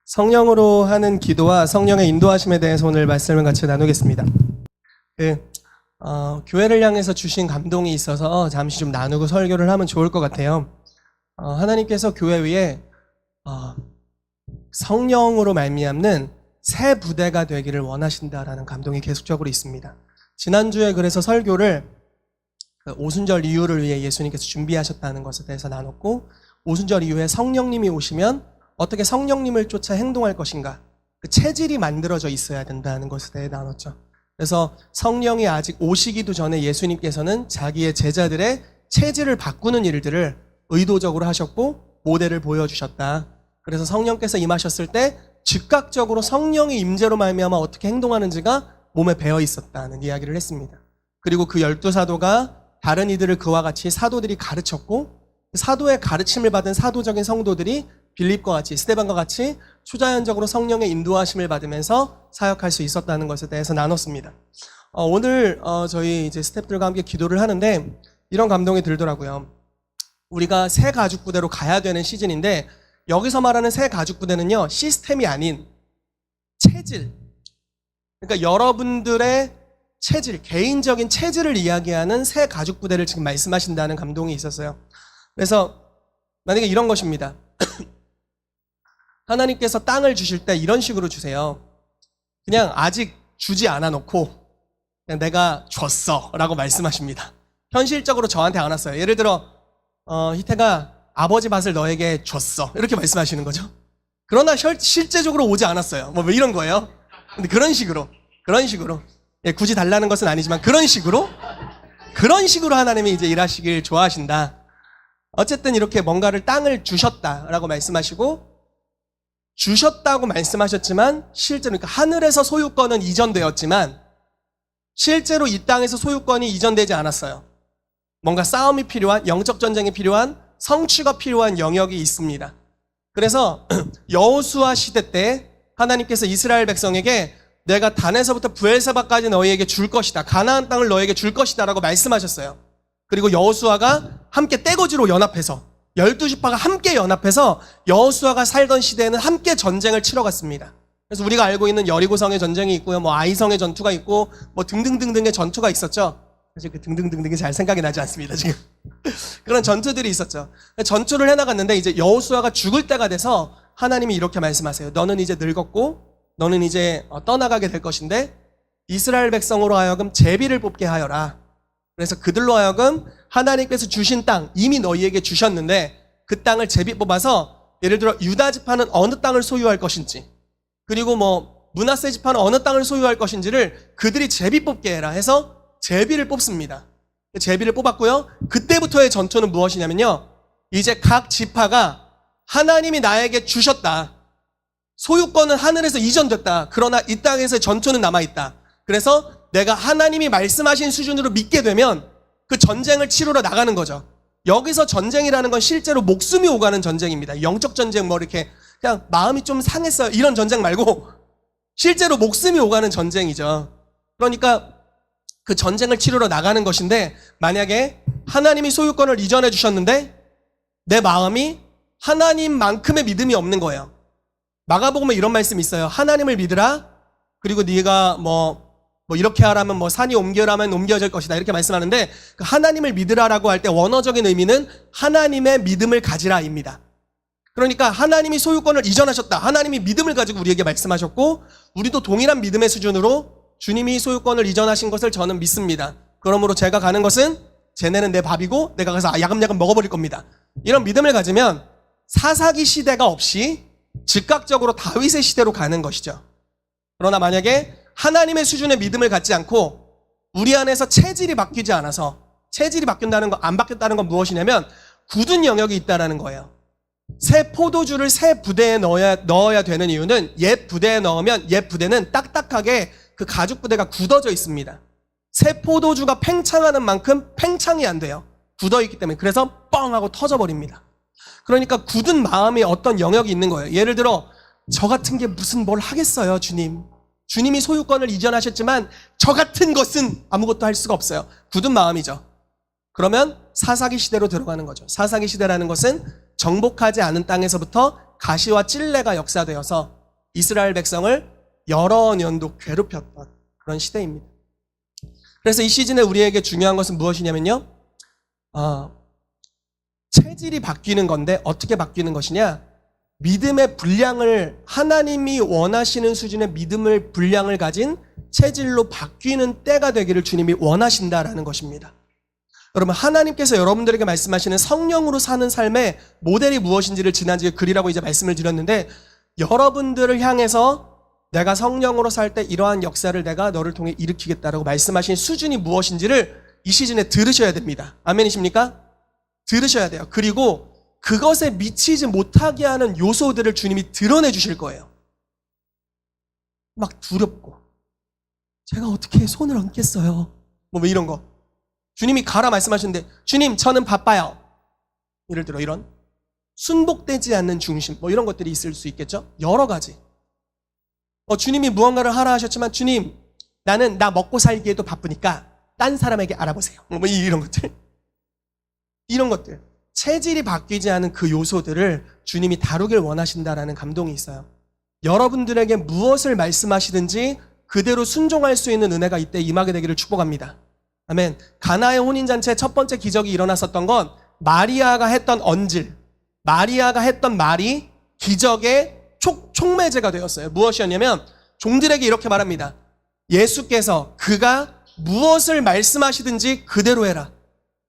성령으로 하는 기도와 성령의 인도하심에 대해서 오늘 말씀을 같이 나누겠습니다. 교회를 향해서 주신 감동이 있어서 잠시 좀 나누고 설교를 하면 좋을 것 같아요. 하나님께서 교회 위에 성령으로 말미암는 새 부대가 되기를 원하신다라는 감동이 계속적으로 있습니다. 지난주에 그래서 설교를 오순절 이후를 위해 예수님께서 준비하셨다는 것에 대해서 나눴고, 오순절 이후에 성령님이 오시면 어떻게 성령님을 쫓아 행동할 것인가, 그 체질이 만들어져 있어야 된다는 것에 대해 나눴죠. 그래서 성령이 아직 오시기도 전에 예수님께서는 자기의 제자들의 체질을 바꾸는 일들을 의도적으로 하셨고 모델을 보여주셨다. 그래서 성령께서 임하셨을 때 즉각적으로 성령의 임재로 말미암아 어떻게 행동하는지가 몸에 배어 있었다는 이야기를 했습니다. 그리고 그 12사도가 다른 이들을 그와 같이 사도들이 가르쳤고, 사도의 가르침을 받은 사도적인 성도들이 빌립과 같이, 스데반과 같이 초자연적으로 성령의 인도하심을 받으면서 사역할 수 있었다는 것에 대해서 나눴습니다. 오늘 저희 이제 스태프들과 함께 기도를 하는데 이런 감동이 들더라고요. 우리가 새 가죽 부대로 가야 되는 시즌인데, 여기서 말하는 새 가죽 부대는요, 시스템이 아닌 체질, 그러니까 여러분들의 체질, 개인적인 체질을 이야기하는 새 가죽 부대를 지금 말씀하신다는 감동이 있었어요. 그래서 만약에 이런 것입니다. 하나님께서 땅을 주실 때 이런 식으로 주세요. 그냥 아직 주지 않아 놓고 그냥 내가 줬어 라고 말씀하십니다. 현실적으로 저한테 안 왔어요. 예를 들어 희태가 아버지 밭을 너에게 줬어 이렇게 말씀하시는 거죠. 그러나 실제적으로 오지 않았어요. 뭐 이런 거예요. 근데 그런 식으로 굳이 달라는 것은 아니지만 그런 식으로 하나님이 이제 일하시길 좋아하신다. 어쨌든 이렇게 뭔가를 땅을 주셨다라고 말씀하시고, 주셨다고 말씀하셨지만 실제로, 그러니까 하늘에서 소유권은 이전되었지만 실제로 이 땅에서 소유권이 이전되지 않았어요. 뭔가 싸움이 필요한, 영적 전쟁이 필요한, 성취가 필요한 영역이 있습니다. 그래서 여호수아 시대 때 하나님께서 이스라엘 백성에게 내가 단에서부터 브엘세바까지 너희에게 줄 것이다, 가나안 땅을 너희에게 줄 것이다 라고 말씀하셨어요. 그리고 여호수아가 함께 떼거지로 연합해서 12지파가 함께 연합해서 여호수아가 살던 시대에는 함께 전쟁을 치러 갔습니다. 그래서 우리가 알고 있는 여리고성의 전쟁이 있고요, 뭐 아이성의 전투가 있고 뭐 등등등등의 전투가 있었죠. 사실 그 등등등등이 잘 생각이 나지 않습니다 지금. 그런 전투들이 있었죠. 전투를 해나갔는데 이제 여호수아가 죽을 때가 돼서 하나님이 이렇게 말씀하세요. 너는 이제 늙었고 너는 이제 떠나가게 될 것인데 이스라엘 백성으로 하여금 제비를 뽑게 하여라. 그래서 그들로 하여금 하나님께서 주신 땅 이미 너희에게 주셨는데 그 땅을 제비 뽑아서, 예를 들어 유다 지파는 어느 땅을 소유할 것인지, 그리고 뭐 므낫세 지파는 어느 땅을 소유할 것인지를 그들이 제비 뽑게 해라 해서 제비를 뽑습니다. 제비를 뽑았고요. 그때부터의 전투는 무엇이냐면요, 이제 각 지파가 하나님이 나에게 주셨다, 소유권은 하늘에서 이전됐다, 그러나 이 땅에서의 전투는 남아있다. 그래서 내가 하나님이 말씀하신 수준으로 믿게 되면 그 전쟁을 치르러 나가는 거죠. 여기서 전쟁이라는 건 실제로 목숨이 오가는 전쟁입니다. 영적 전쟁, 뭐 이렇게 그냥 마음이 좀 상했어요 이런 전쟁 말고 실제로 목숨이 오가는 전쟁이죠. 그러니까 그 전쟁을 치르러 나가는 것인데, 만약에 하나님이 소유권을 이전해 주셨는데 내 마음이 하나님만큼의 믿음이 없는 거예요. 마가복음에 이런 말씀이 있어요. 하나님을 믿으라, 그리고 네가 뭐 이렇게 하라면 뭐 산이 옮겨라면 옮겨질 것이다 이렇게 말씀하는데, 그 하나님을 믿으라라고 할 때 원어적인 의미는 하나님의 믿음을 가지라입니다. 그러니까 하나님이 소유권을 이전하셨다, 하나님이 믿음을 가지고 우리에게 말씀하셨고, 우리도 동일한 믿음의 수준으로 주님이 소유권을 이전하신 것을 저는 믿습니다. 그러므로 제가 가는 것은 쟤네는 내 밥이고 내가 가서 야금야금 먹어버릴 겁니다. 이런 믿음을 가지면 사사기 시대가 없이 즉각적으로 다윗의 시대로 가는 것이죠. 그러나 만약에 하나님의 수준의 믿음을 갖지 않고 우리 안에서 체질이 바뀌지 않아서, 체질이 바뀐다는 거, 안 바뀌었다는 건 무엇이냐면 굳은 영역이 있다는 거예요. 새 포도주를 새 부대에 넣어야 되는 이유는, 옛 부대에 넣으면 옛 부대는 딱딱하게 그 가죽 부대가 굳어져 있습니다. 새 포도주가 팽창하는 만큼 팽창이 안 돼요. 굳어있기 때문에. 그래서 뻥 하고 터져버립니다. 그러니까 굳은 마음이 어떤 영역이 있는 거예요. 예를 들어 저 같은 게 무슨 뭘 하겠어요 주님. 주님이 소유권을 이전하셨지만 저 같은 것은 아무것도 할 수가 없어요. 굳은 마음이죠. 그러면 사사기 시대로 들어가는 거죠. 사사기 시대라는 것은 정복하지 않은 땅에서부터 가시와 찔레가 역사되어서 이스라엘 백성을 여러 년도 괴롭혔던 그런 시대입니다. 그래서 이 시즌에 우리에게 중요한 것은 무엇이냐면요. 체질이 바뀌는 건데 어떻게 바뀌는 것이냐. 믿음의 분량을 하나님이 원하시는 수준의 믿음을 분량을 가진 체질로 바뀌는 때가 되기를 주님이 원하신다라는 것입니다. 여러분 하나님께서 여러분들에게 말씀하시는 성령으로 사는 삶의 모델이 무엇인지를 지난주에 글이라고 이제 말씀을 드렸는데 여러분들을 향해서 내가 성령으로 살 때 이러한 역사를 내가 너를 통해 일으키겠다라고 말씀하신 수준이 무엇인지를 이 시즌에 들으셔야 됩니다. 아멘이십니까? 들으셔야 돼요. 그리고 그것에 미치지 못하게 하는 요소들을 주님이 드러내 주실 거예요. 막 두렵고 제가 어떻게 손을 얹겠어요? 뭐 이런 거. 주님이 가라 말씀하시는데 주님 저는 바빠요. 예를 들어 이런 순복되지 않는 중심 뭐 이런 것들이 있을 수 있겠죠. 여러 가지. 주님이 무언가를 하라 하셨지만 주님 나는 나 먹고 살기에도 바쁘니까 딴 사람에게 알아보세요. 뭐 이런 것들. 이런 것들. 체질이 바뀌지 않은 그 요소들을 주님이 다루길 원하신다라는 감동이 있어요. 여러분들에게 무엇을 말씀하시든지 그대로 순종할 수 있는 은혜가 이때 임하게 되기를 축복합니다. 아멘. 가나의 혼인잔치의 첫 번째 기적이 일어났었던 건 마리아가 했던 언질, 마리아가 했던 말이 기적의 촉매제가 되었어요. 무엇이었냐면 종들에게 이렇게 말합니다. 예수께서 그가 무엇을 말씀하시든지 그대로 해라.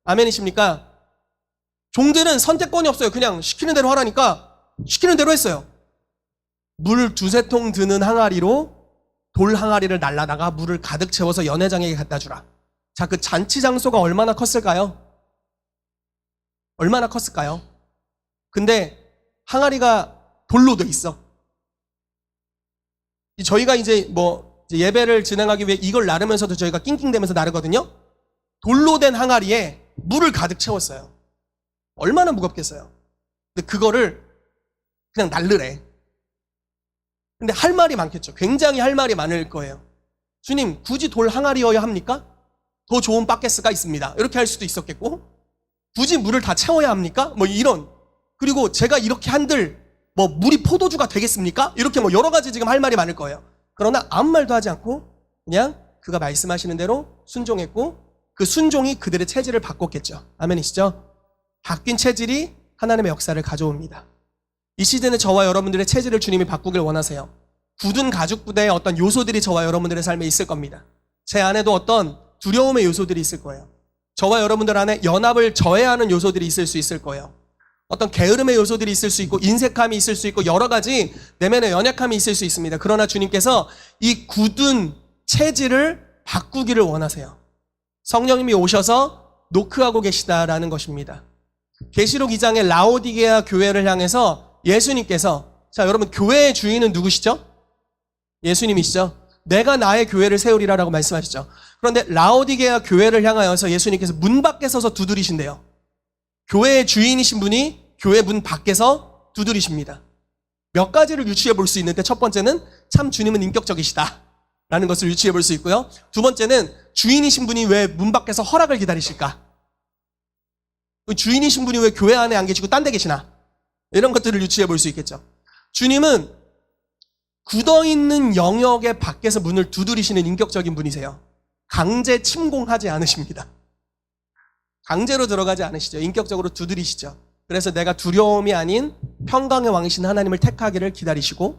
아멘이십니까? 종들은 선택권이 없어요. 그냥 시키는 대로 하라니까 시키는 대로 했어요. 물 2-3통 드는 항아리로 돌 항아리를 날라다가 물을 가득 채워서 연회장에게 갖다 주라. 자, 그 잔치 장소가 얼마나 컸을까요? 얼마나 컸을까요? 근데 항아리가 돌로 돼 있어. 저희가 이제 예배를 진행하기 위해 이걸 나르면서도 저희가 낑낑대면서 나르거든요. 돌로 된 항아리에 물을 가득 채웠어요. 얼마나 무겁겠어요. 근데 그거를 그냥 날르래. 근데 할 말이 많겠죠. 굉장히 할 말이 많을 거예요. 주님, 굳이 돌 항아리여야 합니까? 더 좋은 바켓스가 있습니다. 이렇게 할 수도 있었겠고, 굳이 물을 다 채워야 합니까? 이런. 그리고 제가 이렇게 한들 물이 포도주가 되겠습니까? 이렇게 여러 가지 지금 할 말이 많을 거예요. 그러나 아무 말도 하지 않고 그냥 그가 말씀하시는 대로 순종했고 그 순종이 그들의 체질을 바꿨겠죠. 아멘이시죠? 바뀐 체질이 하나님의 역사를 가져옵니다. 이 시즌에 저와 여러분들의 체질을 주님이 바꾸길 원하세요. 굳은 가죽 부대의 어떤 요소들이 저와 여러분들의 삶에 있을 겁니다. 제 안에도 어떤 두려움의 요소들이 있을 거예요. 저와 여러분들 안에 연합을 저해하는 요소들이 있을 수 있을 거예요. 어떤 게으름의 요소들이 있을 수 있고 인색함이 있을 수 있고 여러 가지 내면의 연약함이 있을 수 있습니다. 그러나 주님께서 이 굳은 체질을 바꾸기를 원하세요. 성령님이 오셔서 노크하고 계시다라는 것입니다. 계시록 2장의 라오디게아 교회를 향해서 예수님께서 자 여러분 교회의 주인은 누구시죠? 예수님이시죠. 내가 나의 교회를 세우리라라고 말씀하시죠. 그런데 라오디게아 교회를 향하여서 예수님께서 문 밖에 서서 두드리신대요. 교회의 주인이신 분이 교회 문 밖에서 두드리십니다. 몇 가지를 유추해 볼 수 있는데 첫 번째는 참 주님은 인격적이시다 라는 것을 유추해 볼 수 있고요. 두 번째는 주인이신 분이 왜 문 밖에서 허락을 기다리실까? 주인이신 분이 왜 교회 안에 안 계시고 딴 데 계시나? 이런 것들을 유추해 볼 수 있겠죠. 주님은 굳어있는 영역의 밖에서 문을 두드리시는 인격적인 분이세요. 강제 침공하지 않으십니다. 강제로 들어가지 않으시죠. 인격적으로 두드리시죠. 그래서 내가 두려움이 아닌 평강의 왕이신 하나님을 택하기를 기다리시고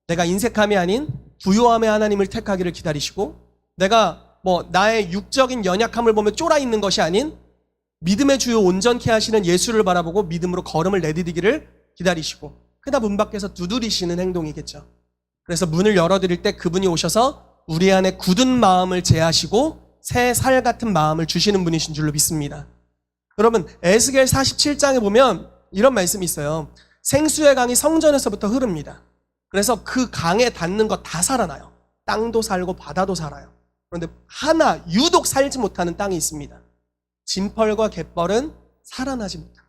내가 인색함이 아닌 부요함의 하나님을 택하기를 기다리시고 내가 나의 육적인 연약함을 보며 쫄아 있는 것이 아닌 믿음의 주요 온전케 하시는 예수를 바라보고 믿음으로 걸음을 내디디기를 기다리시고 그다 문 밖에서 두드리시는 행동이겠죠. 그래서 문을 열어드릴 때 그분이 오셔서 우리 안에 굳은 마음을 제하시고 새 살 같은 마음을 주시는 분이신 줄로 믿습니다. 여러분 에스겔 47장에 보면 이런 말씀이 있어요. 생수의 강이 성전에서부터 흐릅니다. 그래서 그 강에 닿는 것 다 살아나요. 땅도 살고 바다도 살아요. 그런데 하나 유독 살지 못하는 땅이 있습니다. 진펄과 갯벌은 살아나지 못합니다.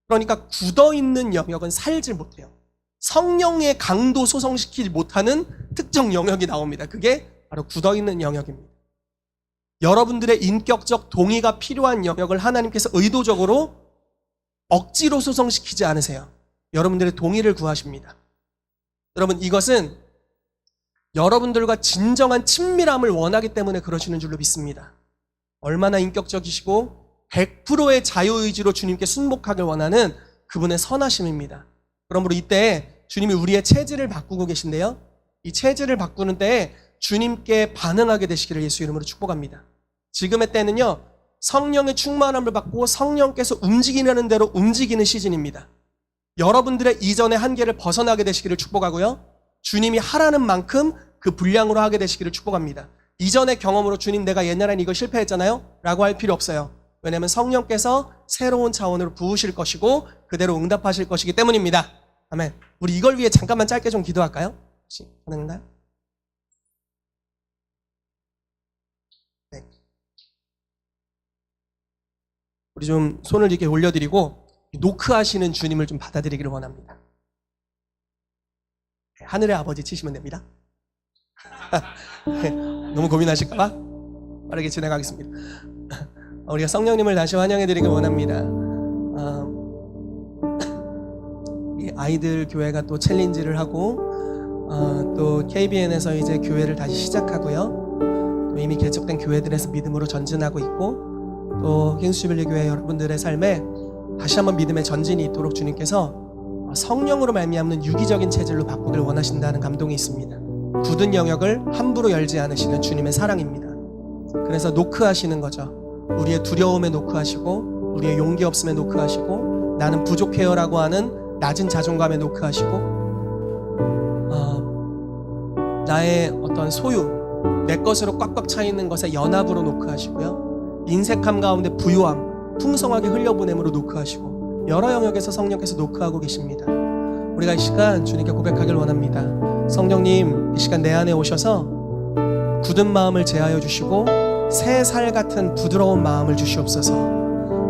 그러니까 굳어있는 영역은 살지 못해요. 성령의 강도 소성시키지 못하는 특정 영역이 나옵니다. 그게 바로 굳어있는 영역입니다. 여러분들의 인격적 동의가 필요한 영역을 하나님께서 의도적으로 억지로 소성시키지 않으세요. 여러분들의 동의를 구하십니다. 여러분, 이것은 여러분들과 진정한 친밀함을 원하기 때문에 그러시는 줄로 믿습니다. 얼마나 인격적이시고 100%의 자유의지로 주님께 순복하길 원하는 그분의 선하심입니다. 그러므로 이때 주님이 우리의 체질을 바꾸고 계신데요, 이 체질을 바꾸는 때에 주님께 반응하게 되시기를 예수 이름으로 축복합니다. 지금의 때는요, 성령의 충만함을 받고 성령께서 움직이려는 대로 움직이는 시즌입니다. 여러분들의 이전의 한계를 벗어나게 되시기를 축복하고요, 주님이 하라는 만큼 그 분량으로 하게 되시기를 축복합니다. 이전의 경험으로 주님 내가 옛날엔 이거 실패했잖아요 라고 할 필요 없어요. 왜냐하면 성령께서 새로운 차원으로 부으실 것이고 그대로 응답하실 것이기 때문입니다. 아멘. 우리 이걸 위해 잠깐만 짧게 좀 기도할까요? 혹시 가능한가요? 네. 우리 좀 손을 이렇게 올려드리고 노크하시는 주님을 좀 받아들이기를 원합니다. 하늘의 아버지 치시면 됩니다. 너무 고민하실까봐 빠르게 진행하겠습니다. 우리가 성령님을 다시 환영해드리길 원합니다. 이 아이들 교회가 또 챌린지를 하고 또 KBN에서 이제 교회를 다시 시작하고요, 또 이미 개척된 교회들에서 믿음으로 전진하고 있고, 또 킹스주빌리 교회 여러분들의 삶에 다시 한번 믿음의 전진이 있도록 주님께서 성령으로 말미암는 유기적인 체질로 바꾸길 원하신다는 감동이 있습니다. 굳은 영역을 함부로 열지 않으시는 주님의 사랑입니다. 그래서 노크하시는 거죠. 우리의 두려움에 노크하시고, 우리의 용기 없음에 노크하시고, 나는 부족해요라고 하는 낮은 자존감에 노크하시고, 나의 어떤 소유, 내 것으로 꽉꽉 차 있는 것에 연합으로 노크하시고요, 인색함 가운데 부요함, 풍성하게 흘려보냄으로 노크하시고, 여러 영역에서 성령께서 노크하고 계십니다. 우리가 이 시간 주님께 고백하길 원합니다. 성령님, 이 시간 내 안에 오셔서 굳은 마음을 제하여 주시고 새 살 같은 부드러운 마음을 주시옵소서.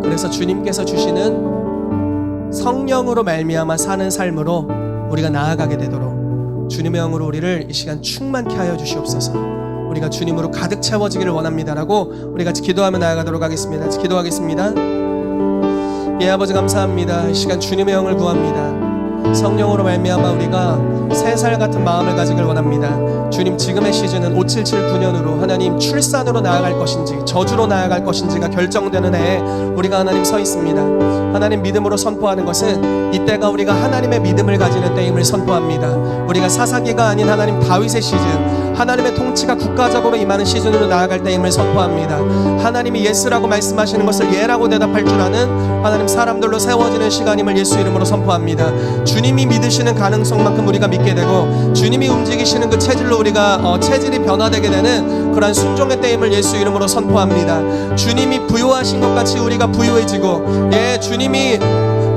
그래서 주님께서 주시는 성령으로 말미암아 사는 삶으로 우리가 나아가게 되도록 주님의 영으로 우리를 이 시간 충만케 하여 주시옵소서. 우리가 주님으로 가득 채워지기를 원합니다라고 우리 같이 기도하며 나아가도록 하겠습니다. 같이 기도하겠습니다. 예, 아버지 감사합니다. 이 시간 주님의 영을 구합니다. 성령으로 말미암아 우리가 새 살 같은 마음을 가지길 원합니다. 주님, 지금의 시즌은 5779년으로 하나님 출산으로 나아갈 것인지 저주로 나아갈 것인지가 결정되는 해에 우리가 하나님 서 있습니다. 하나님, 믿음으로 선포하는 것은 이때가 우리가 하나님의 믿음을 가지는 때임을 선포합니다. 우리가 사사기가 아닌 하나님 다윗의 시즌, 하나님의 통치가 국가적으로 임하는 시즌으로 나아갈 때임을 선포합니다. 하나님이 예스라고 말씀하시는 것을 예라고 대답할 줄 아는 하나님 사람들로 세워지는 시간임을 예수 이름으로 선포합니다. 주님이 믿으시는 가능성만큼 우리가 믿게 되고, 주님이 움직이시는 그 체질로 우리가 체질이 변화되게 되는 그러한 순종의 때임을 예수 이름으로 선포합니다. 주님이 부요하신 것 같이 우리가 부요해지고, 예, 주님이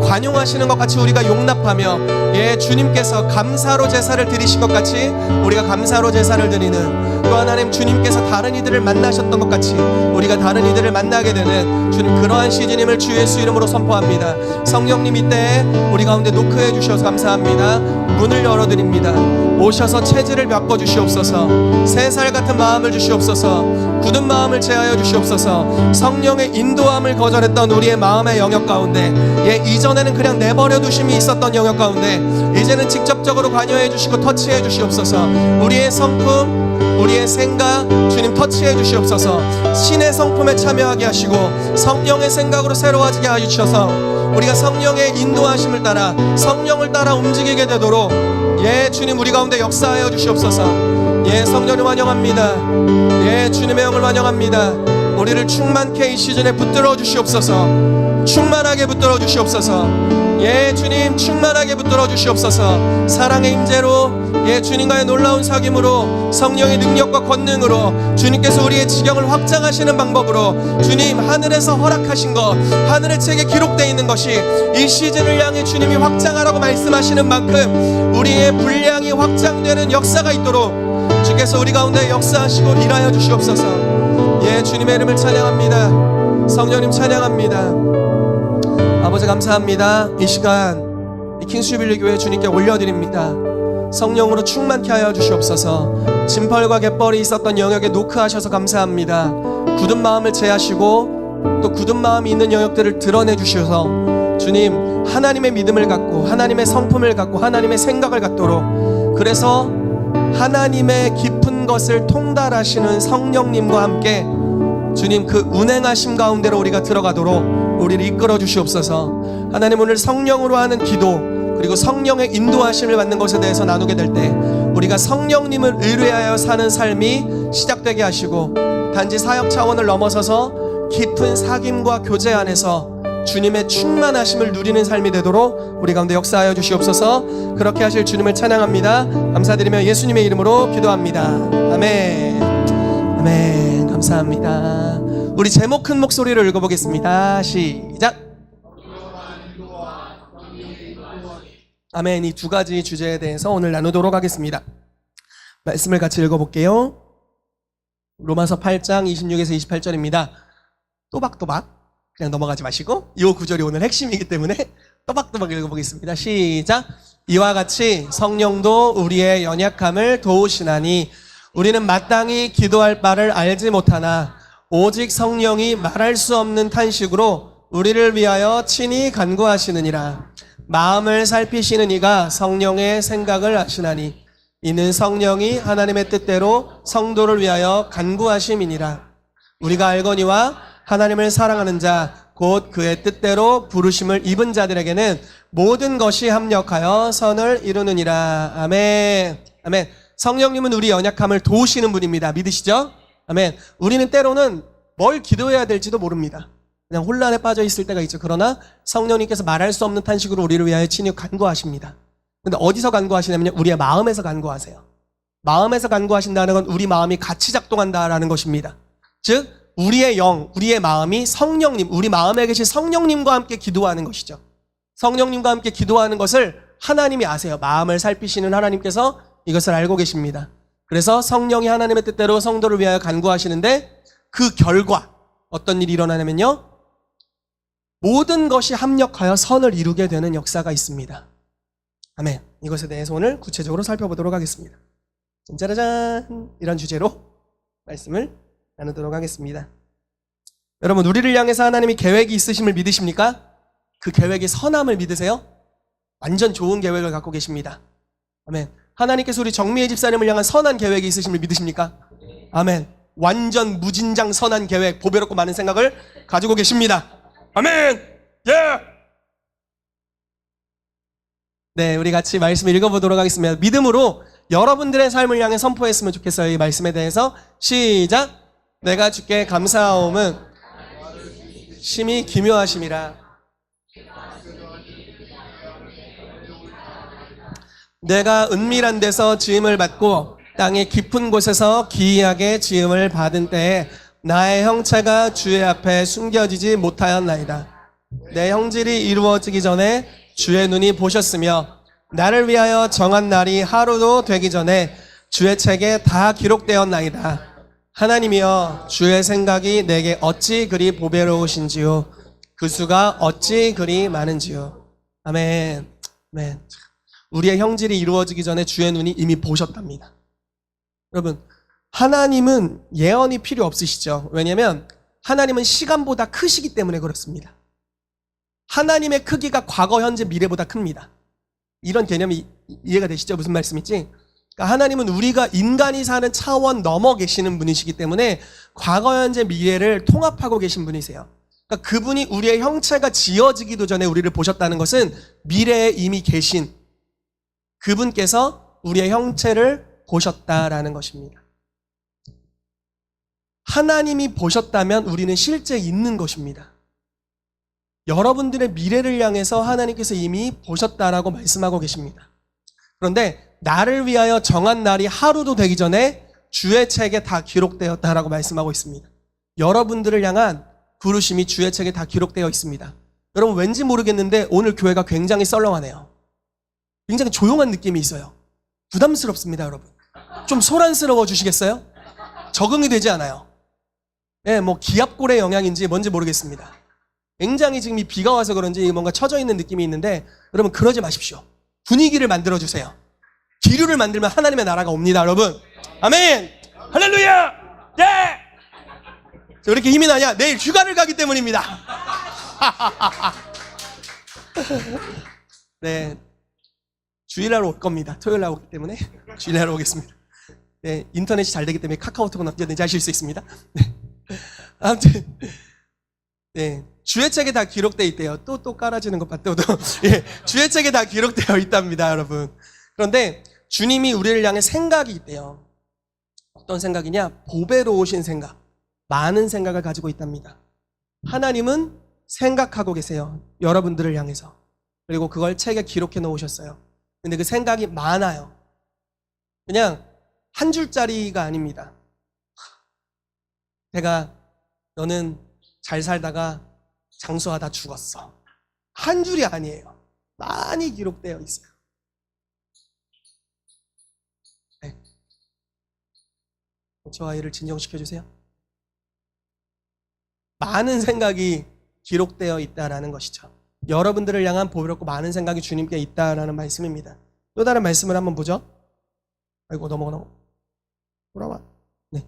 관용하시는 것 같이 우리가 용납하며, 예, 주님께서 감사로 제사를 드리신 것 같이 우리가 감사로 제사를 드리는, 또 하나님 주님께서 다른 이들을 만나셨던 것 같이 우리가 다른 이들을 만나게 되는 주님, 그러한 시즌임을 주 예수 이름으로 선포합니다. 성령님, 이때 우리 가운데 노크해 주셔서 감사합니다. 문을 열어드립니다. 오셔서 체질을 바꿔주시옵소서. 새 살 같은 마음을 주시옵소서. 굳은 마음을 제하여 주시옵소서. 성령의 인도함을 거절했던 우리의 마음의 영역 가운데, 예, 이전에는 그냥 내버려 두심이 있었던 영역 가운데 이제는 직접적으로 관여해 주시고 터치해 주시옵소서. 우리의 성품, 우리의 생각 주님 터치해 주시옵소서. 신의 성품에 참여하게 하시고 성령의 생각으로 새로워지게 하시셔서 우리가 성령의 인도하심을 따라 성령을 따라 움직이게 되도록, 예, 주님 우리 가운데 역사하여 주시옵소서. 예, 성령을 환영합니다. 예, 주님의 영을 환영합니다. 우리를 충만케 이 시즌에 붙들어 주시옵소서. 충만하게 붙들어 주시옵소서. 예, 주님 충만하게 붙들어 주시옵소서. 사랑의 임재로, 예, 주님과의 놀라운 사귐으로, 성령의 능력과 권능으로 주님께서 우리의 지경을 확장하시는 방법으로, 주님 하늘에서 허락하신 것, 하늘의 책에 기록되어 있는 것이 이 시즌을 향해 주님이 확장하라고 말씀하시는 만큼 우리의 분량이 확장되는 역사가 있도록 주께서 우리 가운데 역사하시고 일하여 주시옵소서. 예, 주님의 이름을 찬양합니다. 성령님 찬양합니다. 아버지 감사합니다. 이 시간 이 킹스주빌리 교회 주님께 올려드립니다. 성령으로 충만케 하여 주시옵소서. 진펄과 갯벌이 있었던 영역에 노크하셔서 감사합니다. 굳은 마음을 제하시고 또 굳은 마음이 있는 영역들을 드러내 주셔서 주님 하나님의 믿음을 갖고 하나님의 성품을 갖고 하나님의 생각을 갖도록 그래서 하나님의 깊은 것을 통달하시는 성령님과 함께 주님 그 운행하심 가운데로 우리가 들어가도록 우리를 이끌어 주시옵소서. 하나님, 오늘 성령으로 하는 기도 그리고 성령의 인도하심을 받는 것에 대해서 나누게 될 때 우리가 성령님을 의뢰하여 사는 삶이 시작되게 하시고, 단지 사역 차원을 넘어서서 깊은 사귐과 교제 안에서 주님의 충만하심을 누리는 삶이 되도록 우리 가운데 역사하여 주시옵소서. 그렇게 하실 주님을 찬양합니다. 감사드리며 예수님의 이름으로 기도합니다. 아멘. 아멘. 감사합니다. 우리 제목 큰 목소리로 읽어보겠습니다. 시작. 아멘. 이 두 가지 주제에 대해서 오늘 나누도록 하겠습니다. 말씀을 같이 읽어볼게요. 로마서 8장 26에서 28절입니다. 또박또박 그냥 넘어가지 마시고 이 구절이 오늘 핵심이기 때문에 또박또박 읽어보겠습니다. 시작. 이와 같이 성령도 우리의 연약함을 도우시나니 우리는 마땅히 기도할 바를 알지 못하나 오직 성령이 말할 수 없는 탄식으로 우리를 위하여 친히 간구하시느니라. 마음을 살피시는 이가 성령의 생각을 아시나니 이는 성령이 하나님의 뜻대로 성도를 위하여 간구하심이니라. 우리가 알거니와 하나님을 사랑하는 자 곧 그의 뜻대로 부르심을 입은 자들에게는 모든 것이 합력하여 선을 이루느니라. 아멘. 아멘. 성령님은 우리 연약함을 도우시는 분입니다. 믿으시죠? 아멘. 우리는 때로는 뭘 기도해야 될지도 모릅니다. 그냥 혼란에 빠져 있을 때가 있죠. 그러나 성령님께서 말할 수 없는 탄식으로 우리를 위하여 친히 간구하십니다. 근데 어디서 간구하시냐면요, 우리의 마음에서 간구하세요. 마음에서 간구하신다는 건 우리 마음이 같이 작동한다라는 것입니다. 즉 우리의 영, 우리의 마음이 성령님, 우리 마음에 계신 성령님과 함께 기도하는 것이죠. 성령님과 함께 기도하는 것을 하나님이 아세요. 마음을 살피시는 하나님께서 이것을 알고 계십니다. 그래서 성령이 하나님의 뜻대로 성도를 위하여 간구하시는데 그 결과 어떤 일이 일어나냐면요, 모든 것이 합력하여 선을 이루게 되는 역사가 있습니다. 아멘. 이것에 대해서 오늘 구체적으로 살펴보도록 하겠습니다. 짜라잔, 이런 주제로 말씀을 나누도록 하겠습니다. 여러분, 우리를 향해서 하나님이 계획이 있으심을 믿으십니까? 그 계획이 선함을 믿으세요? 완전 좋은 계획을 갖고 계십니다. 아멘. 하나님께서 우리 정미애 집사님을 향한 선한 계획이 있으심을 믿으십니까? 아멘. 완전 무진장 선한 계획, 보배롭고 많은 생각을 가지고 계십니다. 아멘. 예. 네, 우리 같이 말씀 읽어보도록 하겠습니다. 믿음으로 여러분들의 삶을 향해 선포했으면 좋겠어요. 이 말씀에 대해서 시작. 내가 주께 감사하옴은 심히 기묘하심이라. 내가 은밀한 데서 지음을 받고 땅의 깊은 곳에서 기이하게 지음을 받은 때에 나의 형체가 주의 앞에 숨겨지지 못하였나이다. 내 형질이 이루어지기 전에 주의 눈이 보셨으며 나를 위하여 정한 날이 하루도 되기 전에 주의 책에 다 기록되었나이다. 하나님이여, 주의 생각이 내게 어찌 그리 보배로우신지요, 그 수가 어찌 그리 많은지요. 아멘. 아멘. 우리의 형질이 이루어지기 전에 주의 눈이 이미 보셨답니다. 여러분, 하나님은 예언이 필요 없으시죠. 왜냐하면 하나님은 시간보다 크시기 때문에 그렇습니다. 하나님의 크기가 과거, 현재, 미래보다 큽니다. 이런 개념이 이해가 되시죠? 무슨 말씀인지? 그러니까 하나님은 우리가 인간이 사는 차원 넘어 계시는 분이시기 때문에 과거, 현재, 미래를 통합하고 계신 분이세요. 그러니까 그분이 우리의 형체가 지어지기도 전에 우리를 보셨다는 것은 미래에 이미 계신 그분께서 우리의 형체를 보셨다라는 것입니다. 하나님이 보셨다면 우리는 실제 있는 것입니다. 여러분들의 미래를 향해서 하나님께서 이미 보셨다라고 말씀하고 계십니다. 그런데 나를 위하여 정한 날이 하루도 되기 전에 주의 책에 다 기록되었다라고 말씀하고 있습니다. 여러분들을 향한 부르심이 주의 책에 다 기록되어 있습니다. 여러분, 왠지 모르겠는데 오늘 교회가 굉장히 썰렁하네요. 굉장히 조용한 느낌이 있어요. 부담스럽습니다, 여러분. 좀 소란스러워 주시겠어요? 적응이 되지 않아요. 예, 뭐 기압골의 영향인지 뭔지 모르겠습니다. 굉장히 지금 이 비가 와서 그런지 뭔가 처져 있는 느낌이 있는데 여러분, 그러지 마십시오. 분위기를 만들어 주세요. 기류를 만들면 하나님의 나라가 옵니다, 여러분. 아멘. 할렐루야. 네. 왜 이렇게 힘이 나냐? 내일 휴가를 가기 때문입니다. 네. 주일날 올 겁니다. 토요일날 오기 때문에 주일날 오겠습니다. 네, 인터넷이 잘 되기 때문에 카카오톡은 언제든지 하실 수 있습니다. 네. 아무튼 네, 주의 책에 다 기록되어 있대요. 또 깔아지는 것 봤더도 예, 주의 책에 다 기록되어 있답니다, 여러분. 그런데 주님이 우리를 향해 생각이 있대요. 어떤 생각이냐? 보배로우신 생각, 많은 생각을 가지고 있답니다. 하나님은 생각하고 계세요. 여러분들을 향해서. 그리고 그걸 책에 기록해 놓으셨어요. 근데 그 생각이 많아요. 그냥 한 줄짜리가 아닙니다. 내가 너는 잘 살다가 장수하다 죽었어. 한 줄이 아니에요. 많이 기록되어 있어요. 네. 저 아이를 진정시켜 주세요. 많은 생각이 기록되어 있다라는 것이죠. 여러분들을 향한 보배롭고 많은 생각이 주님께 있다라는 말씀입니다. 또 다른 말씀을 한번 보죠. 아이고 넘어가. 돌아와. 네.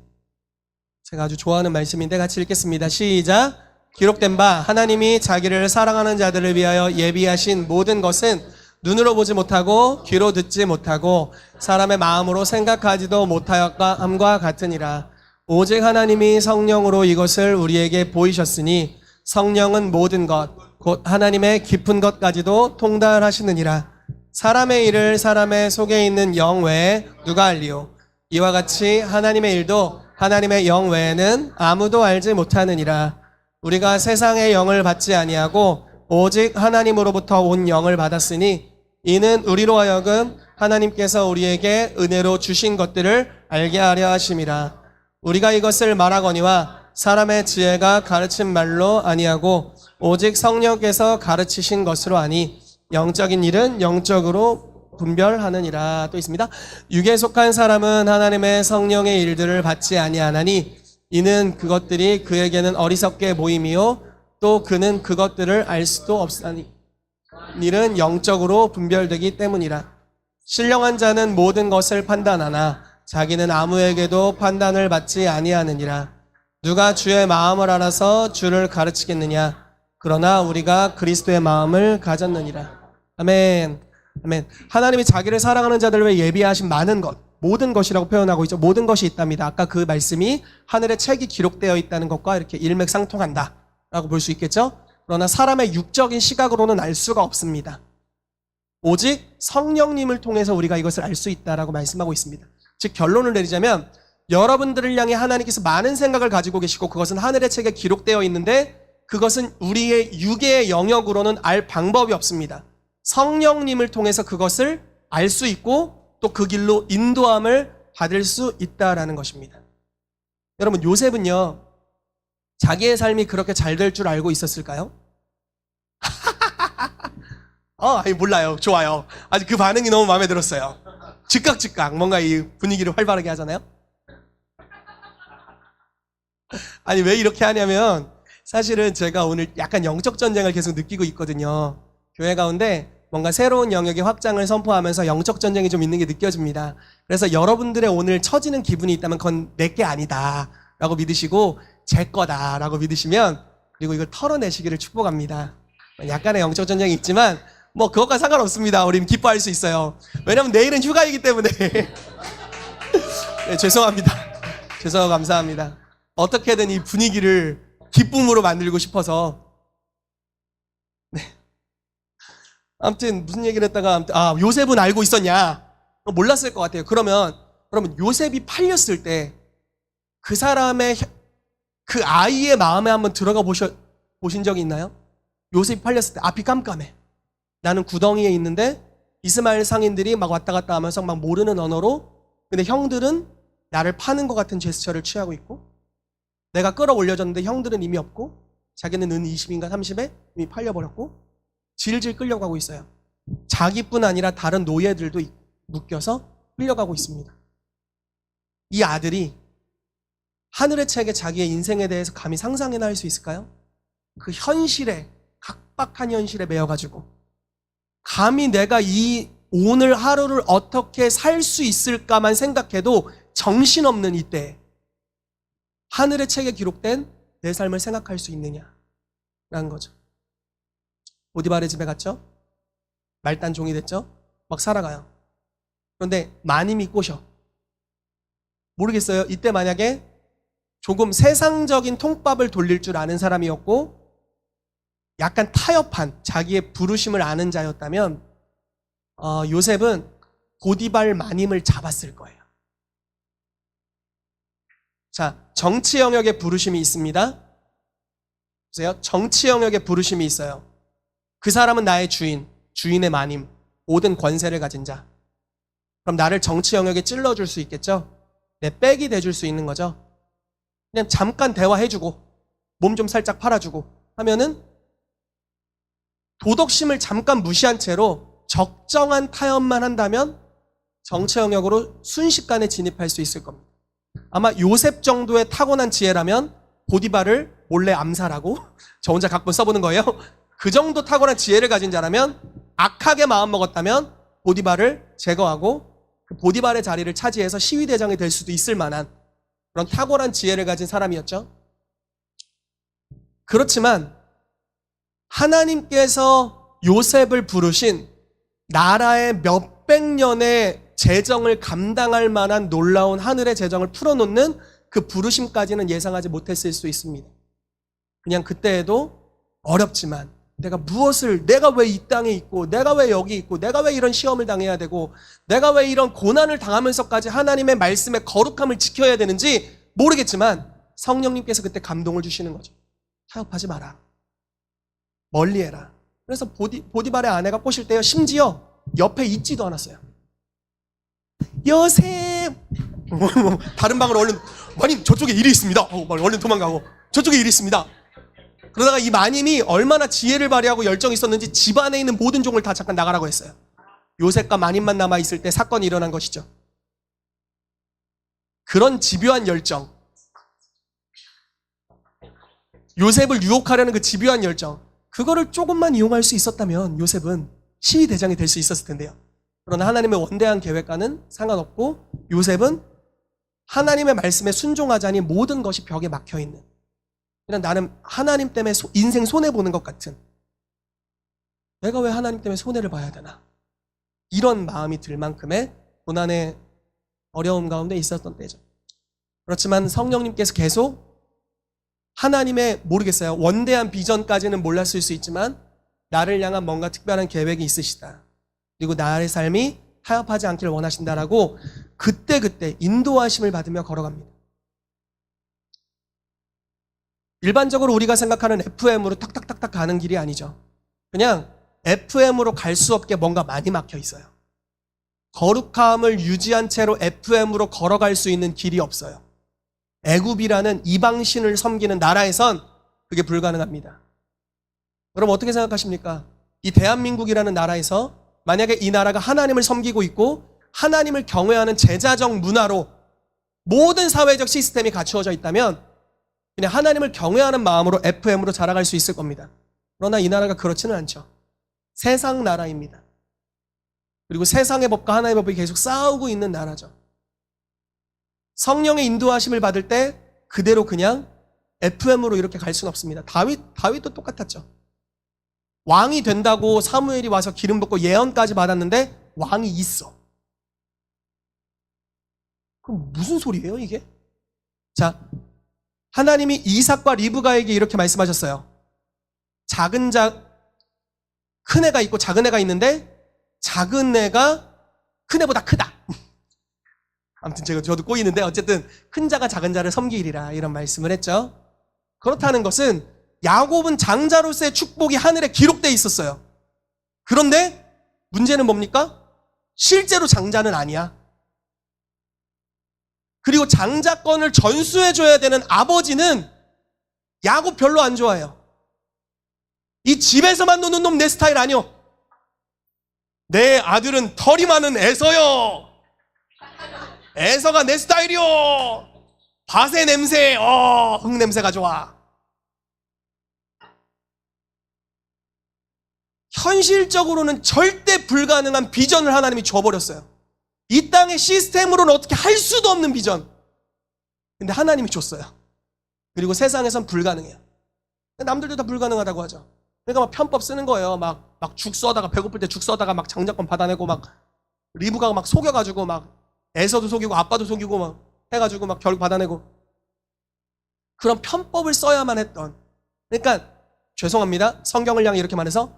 제가 아주 좋아하는 말씀인데 같이 읽겠습니다. 시작. 기록된 바 하나님이 자기를 사랑하는 자들을 위하여 예비하신 모든 것은 눈으로 보지 못하고 귀로 듣지 못하고 사람의 마음으로 생각하지도 못하였함과 같으니라. 오직 하나님이 성령으로 이것을 우리에게 보이셨으니 성령은 모든 것 곧 하나님의 깊은 것까지도 통달하시느니라. 사람의 일을 사람의 속에 있는 영 외에 누가 알리요? 이와 같이 하나님의 일도 하나님의 영 외에는 아무도 알지 못하느니라. 우리가 세상의 영을 받지 아니하고 오직 하나님으로부터 온 영을 받았으니 이는 우리로 하여금 하나님께서 우리에게 은혜로 주신 것들을 알게 하려 하심이라. 우리가 이것을 말하거니와 사람의 지혜가 가르친 말로 아니하고 오직 성령께서 가르치신 것으로 아니 영적인 일은 영적으로 분별하느니라. 또 있습니다. 육에 속한 사람은 하나님의 성령의 일들을 받지 아니하나니 이는 그것들이 그에게는 어리석게 보임이요 또 그는 그것들을 알 수도 없사니 일은 영적으로 분별되기 때문이라. 신령한 자는 모든 것을 판단하나 자기는 아무에게도 판단을 받지 아니하느니라. 누가 주의 마음을 알아서 주를 가르치겠느냐? 그러나 우리가 그리스도의 마음을 가졌느니라. 아멘. 아멘. 하나님이 자기를 사랑하는 자들을 위해 예비하신 많은 것, 모든 것이라고 표현하고 있죠. 모든 것이 있답니다. 아까 그 말씀이 하늘의 책이 기록되어 있다는 것과 이렇게 일맥상통한다라고 볼 수 있겠죠. 그러나 사람의 육적인 시각으로는 알 수가 없습니다. 오직 성령님을 통해서 우리가 이것을 알 수 있다라고 말씀하고 있습니다. 즉 결론을 내리자면 여러분들을 향해 하나님께서 많은 생각을 가지고 계시고 그것은 하늘의 책에 기록되어 있는데 그것은 우리의 육의 영역으로는 알 방법이 없습니다. 성령님을 통해서 그것을 알 수 있고 또 그 길로 인도함을 받을 수 있다라는 것입니다. 여러분 요셉은요 자기의 삶이 그렇게 잘 될 줄 알고 있었을까요? 아니 몰라요. 좋아요. 아직 그 반응이 너무 마음에 들었어요. 즉각 뭔가 이 분위기를 활발하게 하잖아요. 아니 왜 이렇게 하냐면 사실은 제가 오늘 약간 영적 전쟁을 계속 느끼고 있거든요. 교회 가운데 뭔가 새로운 영역의 확장을 선포하면서 영적 전쟁이 좀 있는 게 느껴집니다. 그래서 여러분들의 오늘 처지는 기분이 있다면 그건 내게 아니다 라고 믿으시고 제 거다 라고 믿으시면 그리고 이걸 털어내시기를 축복합니다. 약간의 영적 전쟁이 있지만 뭐 그것과 상관없습니다. 우리는 기뻐할 수 있어요. 왜냐면 내일은 휴가이기 때문에 네, 죄송합니다. 죄송하고 감사합니다. 어떻게든 이 분위기를 기쁨으로 만들고 싶어서 네. 아무튼 무슨 얘기를 했다가 요셉은 알고 있었냐? 몰랐을 것 같아요. 그러면 요셉이 팔렸을 때 그 사람의 그 아이의 마음에 한번 들어가 보신 적이 있나요? 요셉이 팔렸을 때 앞이 깜깜해. 나는 구덩이에 있는데 이스마엘 상인들이 막 왔다 갔다 하면서 막 모르는 언어로 근데 형들은 나를 파는 것 같은 제스처를 취하고 있고 내가 끌어올려졌는데 형들은 이미 없고 자기는 은 20인가 30에 이미 팔려버렸고 질질 끌려가고 있어요. 자기뿐 아니라 다른 노예들도 묶여서 끌려가고 있습니다. 이 아들이 하늘의 책에 자기의 인생에 대해서 감히 상상이나 할 수 있을까요? 그 현실에 각박한 현실에 매여가지고 감히 내가 이 오늘 하루를 어떻게 살 수 있을까만 생각해도 정신없는 이때 하늘의 책에 기록된 내 삶을 생각할 수 있느냐라는 거죠. 보디발의 집에 갔죠. 말단 종이 됐죠. 막 살아가요. 그런데 마님이 꼬셔. 모르겠어요. 이때 만약에 조금 세상적인 통밥을 돌릴 줄 아는 사람이었고 약간 타협한 자기의 부르심을 아는 자였다면 요셉은 보디발 마님을 잡았을 거예요. 자, 정치 영역의 부르심이 있습니다. 보세요. 정치 영역의 부르심이 있어요. 그 사람은 나의 주인, 주인의 마님, 모든 권세를 가진 자. 그럼 나를 정치 영역에 찔러줄 수 있겠죠? 내 백이 돼줄 수 있는 거죠. 그냥 잠깐 대화해주고 몸 좀 살짝 팔아주고 하면은 도덕심을 잠깐 무시한 채로 적정한 타협만 한다면 정치 영역으로 순식간에 진입할 수 있을 겁니다. 아마 요셉 정도의 타고난 지혜라면 보디발을 몰래 암살하고 저 혼자 각본 써보는 거예요. 그 정도 타고난 지혜를 가진 자라면 악하게 마음먹었다면 보디발을 제거하고 그 보디발의 자리를 차지해서 시위대장이 될 수도 있을 만한 그런 탁월한 지혜를 가진 사람이었죠. 그렇지만 하나님께서 요셉을 부르신 나라의 몇백 년의 재정을 감당할 만한 놀라운 하늘의 재정을 풀어놓는 그 부르심까지는 예상하지 못했을 수 있습니다. 그냥 그때에도 어렵지만 내가 왜 이 땅에 있고 내가 왜 여기 있고 내가 왜 이런 시험을 당해야 되고 내가 왜 이런 고난을 당하면서까지 하나님의 말씀의 거룩함을 지켜야 되는지 모르겠지만 성령님께서 그때 감동을 주시는 거죠. 타협하지 마라. 멀리해라. 그래서 보디발의 아내가 꼬실 때요, 심지어 옆에 있지도 않았어요. 요셉! 다른 방으로 얼른, 마님 저쪽에 일이 있습니다. 얼른 도망가고 저쪽에 일이 있습니다. 그러다가 이 마님이 얼마나 지혜를 발휘하고 열정이 있었는지 집안에 있는 모든 종을 다 잠깐 나가라고 했어요. 요셉과 마님만 남아있을 때 사건이 일어난 것이죠. 그런 집요한 열정, 요셉을 유혹하려는 그 집요한 열정, 그거를 조금만 이용할 수 있었다면 요셉은 시위대장이 될 수 있었을 텐데요. 그러나 하나님의 원대한 계획과는 상관없고 요셉은 하나님의 말씀에 순종하자니 모든 것이 벽에 막혀있는, 그냥 나는 하나님 때문에 인생 손해보는 것 같은, 내가 왜 하나님 때문에 손해를 봐야 되나, 이런 마음이 들 만큼의 고난의 어려움 가운데 있었던 때죠. 그렇지만 성령님께서 계속 하나님의, 모르겠어요, 원대한 비전까지는 몰랐을 수 있지만 나를 향한 뭔가 특별한 계획이 있으시다, 그리고 나의 삶이 타협하지 않기를 원하신다라고 그때그때 인도하심을 받으며 걸어갑니다. 일반적으로 우리가 생각하는 FM으로 탁탁탁탁 가는 길이 아니죠. 그냥 FM으로 갈 수 없게 뭔가 많이 막혀 있어요. 거룩함을 유지한 채로 FM으로 걸어갈 수 있는 길이 없어요. 애굽이라는 이방신을 섬기는 나라에선 그게 불가능합니다. 여러분 어떻게 생각하십니까? 이 대한민국이라는 나라에서 만약에 이 나라가 하나님을 섬기고 있고 하나님을 경외하는 제자적 문화로 모든 사회적 시스템이 갖추어져 있다면 그냥 하나님을 경외하는 마음으로 FM으로 자라갈 수 있을 겁니다. 그러나 이 나라가 그렇지는 않죠. 세상 나라입니다. 그리고 세상의 법과 하나님의 법이 계속 싸우고 있는 나라죠. 성령의 인도하심을 받을 때 그대로 그냥 FM으로 이렇게 갈 수는 없습니다. 다윗도 똑같았죠. 왕이 된다고 사무엘이 와서 기름 붓고 예언까지 받았는데 왕이 있어. 그럼 무슨 소리예요 이게? 자, 하나님이 이삭과 리브가에게 이렇게 말씀하셨어요. 큰 애가 있고 작은 애가 있는데 작은 애가 큰 애보다 크다. 아무튼 저도 꼬이는데 어쨌든 큰 자가 작은 자를 섬기리라 이런 말씀을 했죠. 그렇다는 것은 야곱은 장자로서의 축복이 하늘에 기록되어 있었어요. 그런데 문제는 뭡니까? 실제로 장자는 아니야. 그리고 장자권을 전수해줘야 되는 아버지는 야곱 별로 안 좋아해요. 이 집에서만 노는 놈 내 스타일 아니요. 내 아들은 털이 많은 에서요. 에서가 내 스타일이요. 밭의 냄새, 흙냄새가 좋아. 현실적으로는 절대 불가능한 비전을 하나님이 줘버렸어요. 이 땅의 시스템으로는 어떻게 할 수도 없는 비전. 근데 하나님이 줬어요. 그리고 세상에선 불가능해요. 남들도 다 불가능하다고 하죠. 그러니까 막 편법 쓰는 거예요. 막 막 죽 써다가 배고플 때 죽 써다가 막 장자권 받아내고 막 리브가가 막 속여가지고 막 에서도 속이고 아빠도 속이고 막 해가지고 막 결국 받아내고 그런 편법을 써야만 했던 그러니까 죄송합니다. 성경을 향해 이렇게 말해서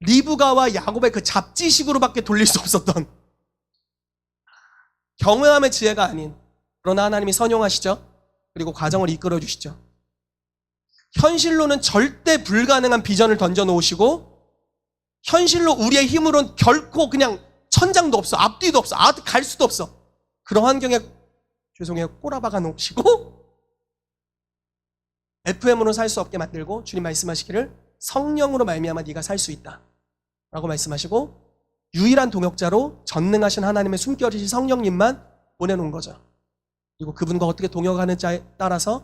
리브가와 야곱의 그 잡지식으로밖에 돌릴 수 없었던 경외함의 지혜가 아닌 그러나 하나님이 선용하시죠. 그리고 과정을 이끌어 주시죠. 현실로는 절대 불가능한 비전을 던져 놓으시고 현실로 우리의 힘으로는 결코 그냥 천장도 없어 앞뒤도 없어 갈 수도 없어 그런 환경에 죄송해요 꼬라박아 놓으시고 FM으로 살 수 없게 만들고 주님 말씀하시기를 성령으로 말미암아 네가 살 수 있다 라고 말씀하시고 유일한 동역자로 전능하신 하나님의 숨결이신 성령님만 보내놓은 거죠. 그리고 그분과 어떻게 동역하는지에 따라서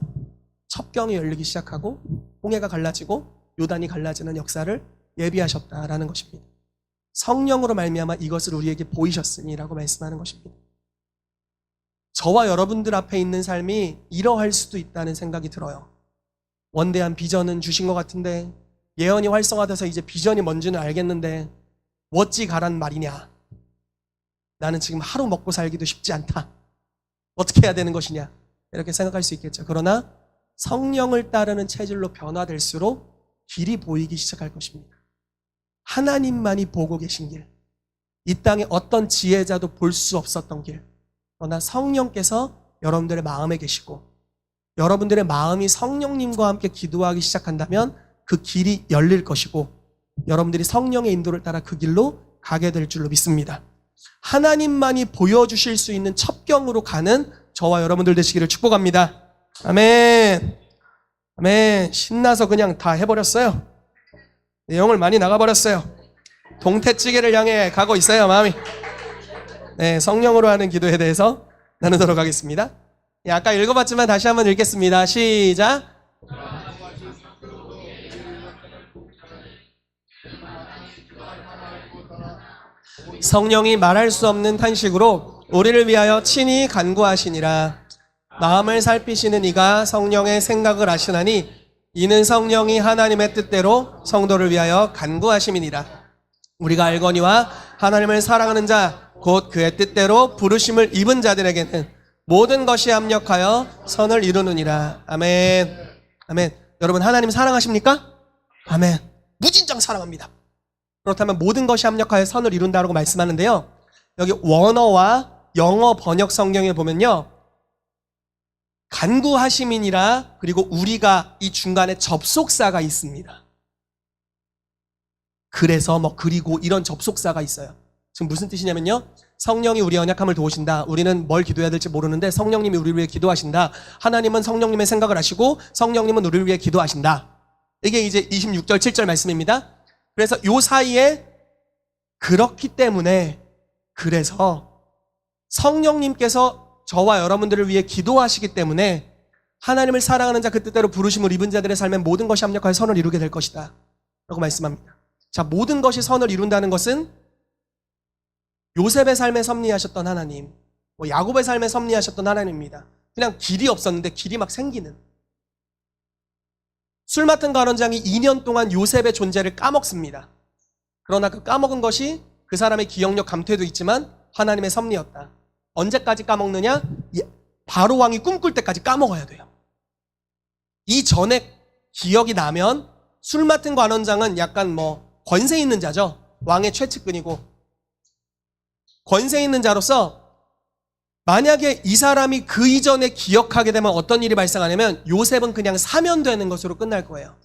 첩경이 열리기 시작하고 홍해가 갈라지고 요단이 갈라지는 역사를 예비하셨다라는 것입니다. 성령으로 말미암아 이것을 우리에게 보이셨으니라고 말씀하는 것입니다. 저와 여러분들 앞에 있는 삶이 이러할 수도 있다는 생각이 들어요. 원대한 비전은 주신 것 같은데 예언이 활성화돼서 이제 비전이 뭔지는 알겠는데 어찌 가란 말이냐. 나는 지금 하루 먹고 살기도 쉽지 않다. 어떻게 해야 되는 것이냐. 이렇게 생각할 수 있겠죠. 그러나 성령을 따르는 체질로 변화될수록 길이 보이기 시작할 것입니다. 하나님만이 보고 계신 길. 이 땅에 어떤 지혜자도 볼 수 없었던 길. 그러나 성령께서 여러분들의 마음에 계시고 여러분들의 마음이 성령님과 함께 기도하기 시작한다면 그 길이 열릴 것이고 여러분들이 성령의 인도를 따라 그 길로 가게 될 줄로 믿습니다. 하나님만이 보여주실 수 있는 첩경으로 가는 저와 여러분들 되시기를 축복합니다. 아멘. 아멘. 신나서 그냥 다 해버렸어요. 내용을 많이 나가버렸어요. 동태찌개를 향해 가고 있어요, 마음이. 네, 성령으로 하는 기도에 대해서 나누도록 하겠습니다. 아까 읽어봤지만 다시 한번 읽겠습니다. 시작. 성령이 말할 수 없는 탄식으로 우리를 위하여 친히 간구하시니라. 마음을 살피시는 이가 성령의 생각을 아시나니 이는 성령이 하나님의 뜻대로 성도를 위하여 간구하심이니라. 우리가 알거니와 하나님을 사랑하는 자 곧 그의 뜻대로 부르심을 입은 자들에게는 모든 것이 합력하여 선을 이루느니라. 아멘. 아멘. 여러분 하나님 사랑하십니까? 아멘. 무진장 사랑합니다. 그렇다면 모든 것이 합력하여 선을 이룬다고 말씀하는데요. 여기 원어와 영어 번역 성경에 보면요. 간구하심이니라 그리고 우리가 이 중간에 접속사가 있습니다. 그래서 그리고 이런 접속사가 있어요. 지금 무슨 뜻이냐면요. 성령이 우리의 언약함을 도우신다. 우리는 뭘 기도해야 될지 모르는데 성령님이 우리를 위해 기도하신다. 하나님은 성령님의 생각을 하시고 성령님은 우리를 위해 기도하신다. 이게 이제 26절 7절 말씀입니다. 그래서 요 사이에 그렇기 때문에 그래서 성령님께서 저와 여러분들을 위해 기도하시기 때문에 하나님을 사랑하는 자 그 뜻대로 부르심을 입은 자들의 삶에 모든 것이 합력하여 선을 이루게 될 것이다 라고 말씀합니다. 자, 모든 것이 선을 이룬다는 것은 요셉의 삶에 섭리하셨던 하나님, 야곱의 삶에 섭리하셨던 하나님입니다. 그냥 길이 없었는데 길이 막 생기는. 술 맡은 가론장이 2년 동안 요셉의 존재를 까먹습니다. 그러나 그 까먹은 것이 그 사람의 기억력 감퇴도 있지만 하나님의 섭리였다. 언제까지 까먹느냐? 바로 왕이 꿈꿀 때까지 까먹어야 돼요. 이 전에 기억이 나면 술 맡은 관원장은 약간 권세 있는 자죠. 왕의 최측근이고 권세 있는 자로서 만약에 이 사람이 그 이전에 기억하게 되면 어떤 일이 발생하냐면 요셉은 그냥 사면되는 것으로 끝날 거예요.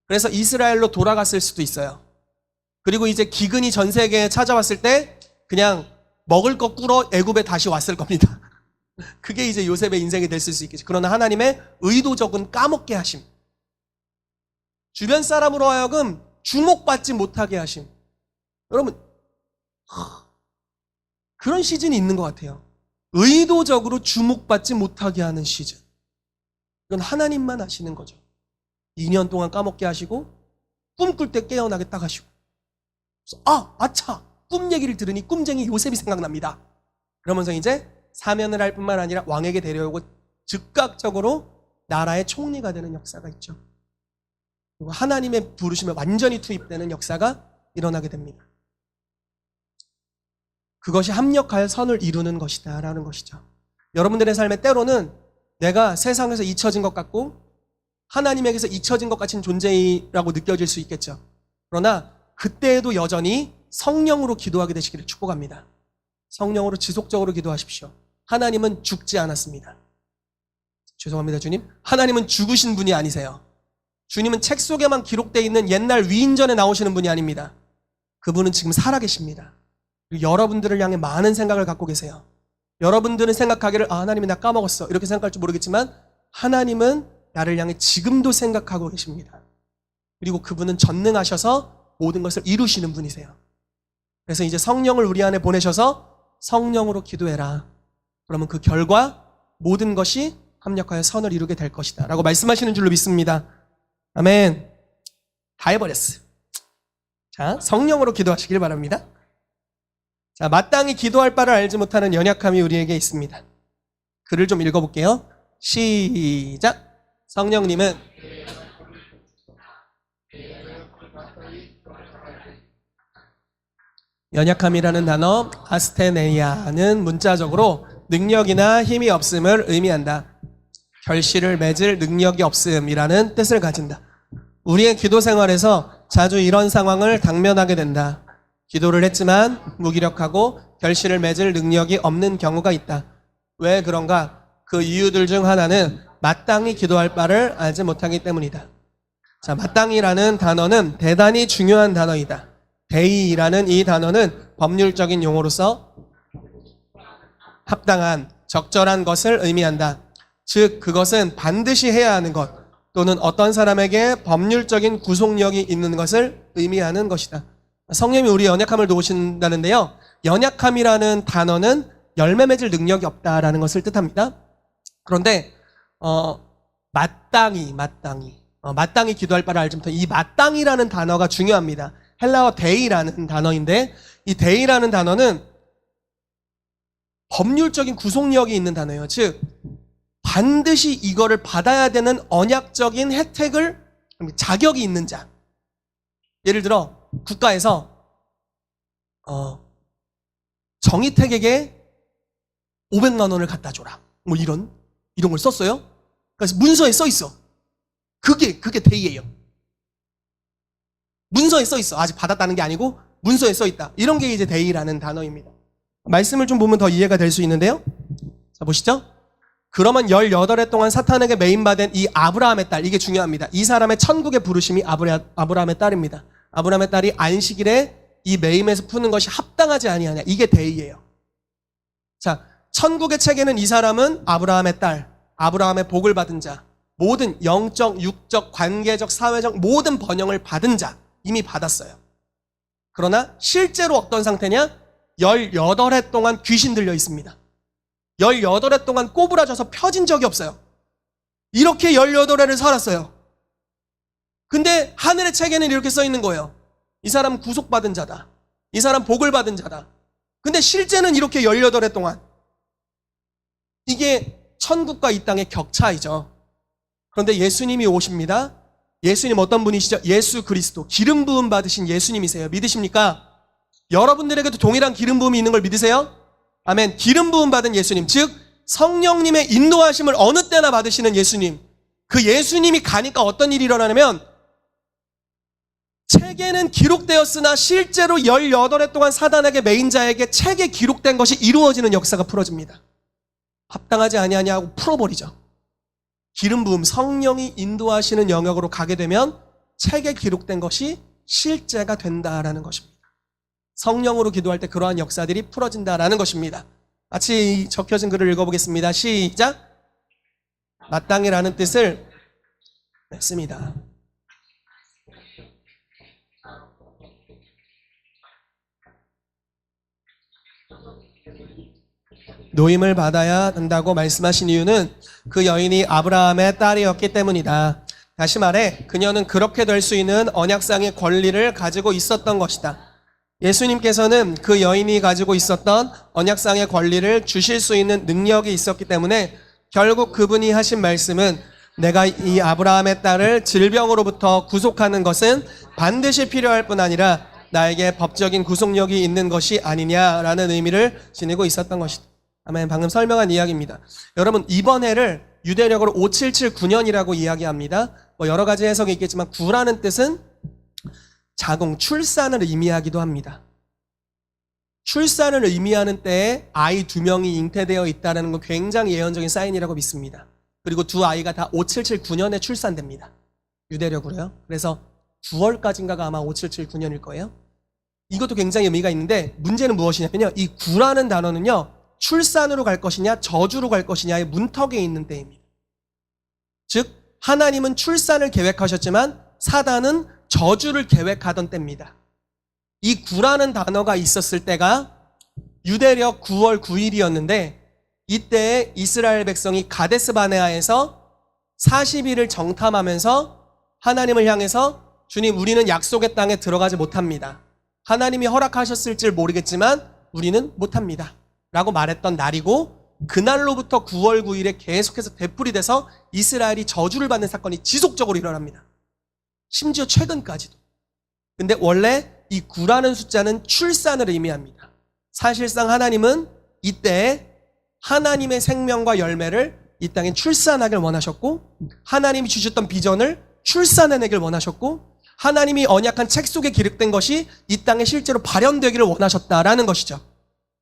그래서 이스라엘로 돌아갔을 수도 있어요. 그리고 이제 기근이 전 세계에 찾아왔을 때 그냥 먹을 거 꾸러 애굽에 다시 왔을 겁니다. 그게 이제 요셉의 인생이 됐을 수 있겠죠. 그러나 하나님의 의도적인 까먹게 하심. 주변 사람으로 하여금 주목받지 못하게 하심. 여러분 그런 시즌이 있는 것 같아요. 의도적으로 주목받지 못하게 하는 시즌. 이건 하나님만 아시는 거죠. 2년 동안 까먹게 하시고 꿈꿀 때 깨어나게 딱 하시고 아차 꿈 얘기를 들으니 꿈쟁이 요셉이 생각납니다. 그러면서 이제 사면을 할 뿐만 아니라 왕에게 데려오고 즉각적으로 나라의 총리가 되는 역사가 있죠. 그리고 하나님의 부르심에 완전히 투입되는 역사가 일어나게 됩니다. 그것이 합력하여 선을 이루는 것이다 라는 것이죠. 여러분들의 삶에 때로는 내가 세상에서 잊혀진 것 같고 하나님에게서 잊혀진 것 같은 존재라고 느껴질 수 있겠죠. 그러나 그때에도 여전히 성령으로 기도하게 되시기를 축복합니다. 성령으로 지속적으로 기도하십시오. 하나님은 죽지 않았습니다. 죄송합니다, 주님. 하나님은 죽으신 분이 아니세요. 주님은 책 속에만 기록되어 있는 옛날 위인전에 나오시는 분이 아닙니다. 그분은 지금 살아계십니다. 그리고 여러분들을 향해 많은 생각을 갖고 계세요. 여러분들은 생각하기를 하나님이 나 까먹었어 이렇게 생각할지 모르겠지만 하나님은 나를 향해 지금도 생각하고 계십니다. 그리고 그분은 전능하셔서 모든 것을 이루시는 분이세요. 그래서 이제 성령을 우리 안에 보내셔서 성령으로 기도해라. 그러면 그 결과 모든 것이 합력하여 선을 이루게 될 것이다 라고 말씀하시는 줄로 믿습니다. 아멘. 다 해버렸어요. 자, 성령으로 기도하시길 바랍니다. 자, 마땅히 기도할 바를 알지 못하는 연약함이 우리에게 있습니다. 글을 좀 읽어볼게요. 시작. 성령님은 연약함이라는 단어 아스테네이아는 문자적으로 능력이나 힘이 없음을 의미한다. 결실을 맺을 능력이 없음이라는 뜻을 가진다. 우리의 기도 생활에서 자주 이런 상황을 당면하게 된다. 기도를 했지만 무기력하고 결실을 맺을 능력이 없는 경우가 있다. 왜 그런가? 그 이유들 중 하나는 마땅히 기도할 바를 알지 못하기 때문이다. 자, 마땅히라는 단어는 대단히 중요한 단어이다. 대의라는 이 단어는 법률적인 용어로서 합당한, 적절한 것을 의미한다. 즉, 그것은 반드시 해야 하는 것 또는 어떤 사람에게 법률적인 구속력이 있는 것을 의미하는 것이다. 성령이 우리 연약함을 도우신다는데요. 연약함이라는 단어는 열매 맺을 능력이 없다라는 것을 뜻합니다. 그런데 마땅히 기도할 바를 알지 못한 이 마땅이라는 단어가 중요합니다. 헬라어 데이라는 단어인데 이 데이라는 단어는 법률적인 구속력이 있는 단어예요. 즉 반드시 이거를 받아야 되는 언약적인 혜택을 자격이 있는 자. 예를 들어 국가에서 정희택에게 500만 원을 갖다 줘라. 뭐 이런 걸 썼어요. 그래서 문서에 써 있어. 그게 대의예요. 문서에 써 있어. 아직 받았다는 게 아니고 문서에 써 있다. 이런 게 이제 대의라는 단어입니다. 말씀을 좀 보면 더 이해가 될 수 있는데요. 자, 보시죠. 그러면 18해 동안 사탄에게 매인받은 이 아브라함의 딸, 이게 중요합니다. 이 사람의 천국의 부르심이 아브라함의 딸입니다. 아브라함의 딸이 안식일에 이 매임에서 푸는 것이 합당하지 아니하냐. 이게 대의예요. 자, 천국의 책에는 이 사람은 아브라함의 딸, 아브라함의 복을 받은 자, 모든 영적, 육적, 관계적, 사회적 모든 번영을 받은 자 이미 받았어요. 그러나 실제로 어떤 상태냐? 18해 동안 귀신 들려 있습니다. 18해 동안 꼬부라져서 펴진 적이 없어요. 이렇게 18해를 살았어요. 근데 하늘의 책에는 이렇게 써 있는 거예요. 이 사람 구속받은 자다. 이 사람 복을 받은 자다. 근데 실제는 이렇게 18해 동안. 이게 천국과 이 땅의 격차이죠. 그런데 예수님이 오십니다. 예수님 어떤 분이시죠? 예수 그리스도, 기름 부음 받으신 예수님이세요. 믿으십니까? 여러분들에게도 동일한 기름 부음이 있는 걸 믿으세요? 아멘. 기름 부음 받은 예수님, 즉 성령님의 인도하심을 어느 때나 받으시는 예수님. 그 예수님이 가니까 어떤 일이 일어나냐면 책에는 기록되었으나 실제로 18해 동안 사단에게 매인 자에게 책에 기록된 것이 이루어지는 역사가 풀어집니다. 합당하지 아니하냐고 풀어버리죠. 기름 부음, 성령이 인도하시는 영역으로 가게 되면 책에 기록된 것이 실제가 된다라는 것입니다. 성령으로 기도할 때 그러한 역사들이 풀어진다라는 것입니다. 같이 적혀진 글을 읽어보겠습니다. 시작. 마땅히라는 뜻을 냈습니다. 노임을 받아야 한다고 말씀하신 이유는 그 여인이 아브라함의 딸이었기 때문이다. 다시 말해 그녀는 그렇게 될 수 있는 언약상의 권리를 가지고 있었던 것이다. 예수님께서는 그 여인이 가지고 있었던 언약상의 권리를 주실 수 있는 능력이 있었기 때문에 결국 그분이 하신 말씀은 내가 이 아브라함의 딸을 질병으로부터 구속하는 것은 반드시 필요할 뿐 아니라 나에게 법적인 구속력이 있는 것이 아니냐라는 의미를 지니고 있었던 것이다. 아멘. 방금 설명한 이야기입니다. 여러분, 이번 해를 유대력으로 5779년이라고 이야기합니다. 여러 가지 해석이 있겠지만 구라는 뜻은 자궁, 출산을 의미하기도 합니다. 출산을 의미하는 때에 아이 2명이 잉태되어 있다는 건 굉장히 예언적인 사인이라고 믿습니다. 그리고 두 아이가 다 5779년에 출산됩니다. 유대력으로요. 그래서 9월까지인가가 아마 5779년일 거예요. 이것도 굉장히 의미가 있는데 문제는 무엇이냐면요. 이 구라는 단어는요. 출산으로 갈 것이냐 저주로 갈 것이냐의 문턱에 있는 때입니다. 즉 하나님은 출산을 계획하셨지만 사단은 저주를 계획하던 때입니다. 이 구라는 단어가 있었을 때가 유대력 9월 9일이었는데 이때 이스라엘 백성이 가데스 바네아에서 40일을 정탐하면서 하나님을 향해서 주님, 우리는 약속의 땅에 들어가지 못합니다. 하나님이 허락하셨을지 모르겠지만 우리는 못합니다. 라고 말했던 날이고 그날로부터 9월 9일에 계속해서 되풀이 돼서 이스라엘이 저주를 받는 사건이 지속적으로 일어납니다. 심지어 최근까지도. 근데 원래 이 9라는 숫자는 출산을 의미합니다. 사실상 하나님은 이때에 하나님의 생명과 열매를 이 땅에 출산하길 원하셨고 하나님이 주셨던 비전을 출산해내길 원하셨고 하나님이 언약한 책 속에 기록된 것이 이 땅에 실제로 발현되기를 원하셨다라는 것이죠.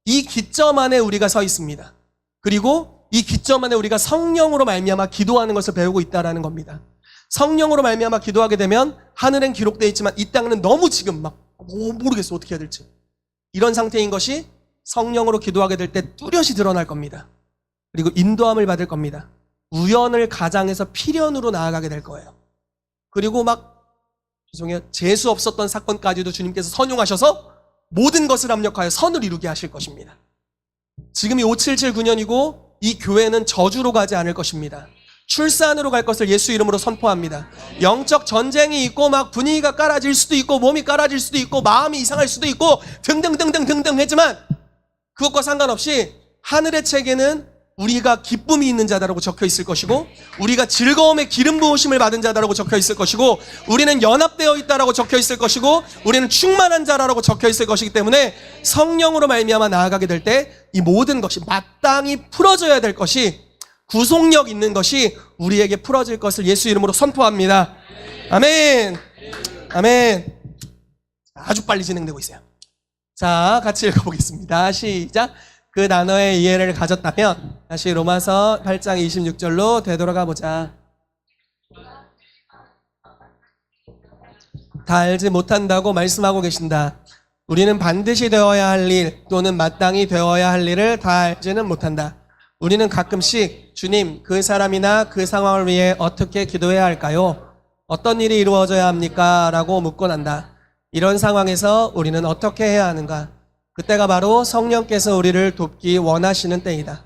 이 기점 안에 우리가 서 있습니다. 그리고 이 기점 안에 우리가 성령으로 말미암아 기도하는 것을 배우고 있다라는 겁니다. 성령으로 말미암아 기도하게 되면 하늘엔 기록되어 있지만 이 땅은 너무 지금 막 모르겠어 어떻게 해야 될지 이런 상태인 것이 성령으로 기도하게 될 때 뚜렷이 드러날 겁니다. 그리고 인도함을 받을 겁니다. 우연을 가장해서 필연으로 나아가게 될 거예요. 그리고 죄송해요. 재수 없었던 사건까지도 주님께서 선용하셔서 모든 것을 합력하여 선을 이루게 하실 것입니다. 지금이 5779년이고 이 교회는 저주로 가지 않을 것입니다. 출산으로 갈 것을 예수 이름으로 선포합니다. 영적 전쟁이 있고 분위기가 깔아질 수도 있고 몸이 깔아질 수도 있고 마음이 이상할 수도 있고 등등등등등등 했지만 그것과 상관없이 하늘의 책에는 우리가 기쁨이 있는 자다라고 적혀 있을 것이고 우리가 즐거움의 기름 부으심을 받은 자다라고 적혀 있을 것이고 우리는 연합되어 있다라고 적혀 있을 것이고 우리는 충만한 자라고 적혀 있을 것이기 때문에 성령으로 말미암아 나아가게 될 때 이 모든 것이 마땅히 풀어져야 될 것이 구속력 있는 것이 우리에게 풀어질 것을 예수 이름으로 선포합니다. 아멘. 아멘. 아주 빨리 진행되고 있어요. 자, 같이 읽어보겠습니다. 시작. 그 단어의 이해를 가졌다면 다시 로마서 8장 26절로 되돌아가 보자. 다 알지 못한다고 말씀하고 계신다. 우리는 반드시 되어야 할 일 또는 마땅히 되어야 할 일을 다 알지는 못한다. 우리는 가끔씩 주님, 그 사람이나 그 상황을 위해 어떻게 기도해야 할까요? 어떤 일이 이루어져야 합니까? 라고 묻곤 한다. 이런 상황에서 우리는 어떻게 해야 하는가? 그때가 바로 성령께서 우리를 돕기 원하시는 때이다.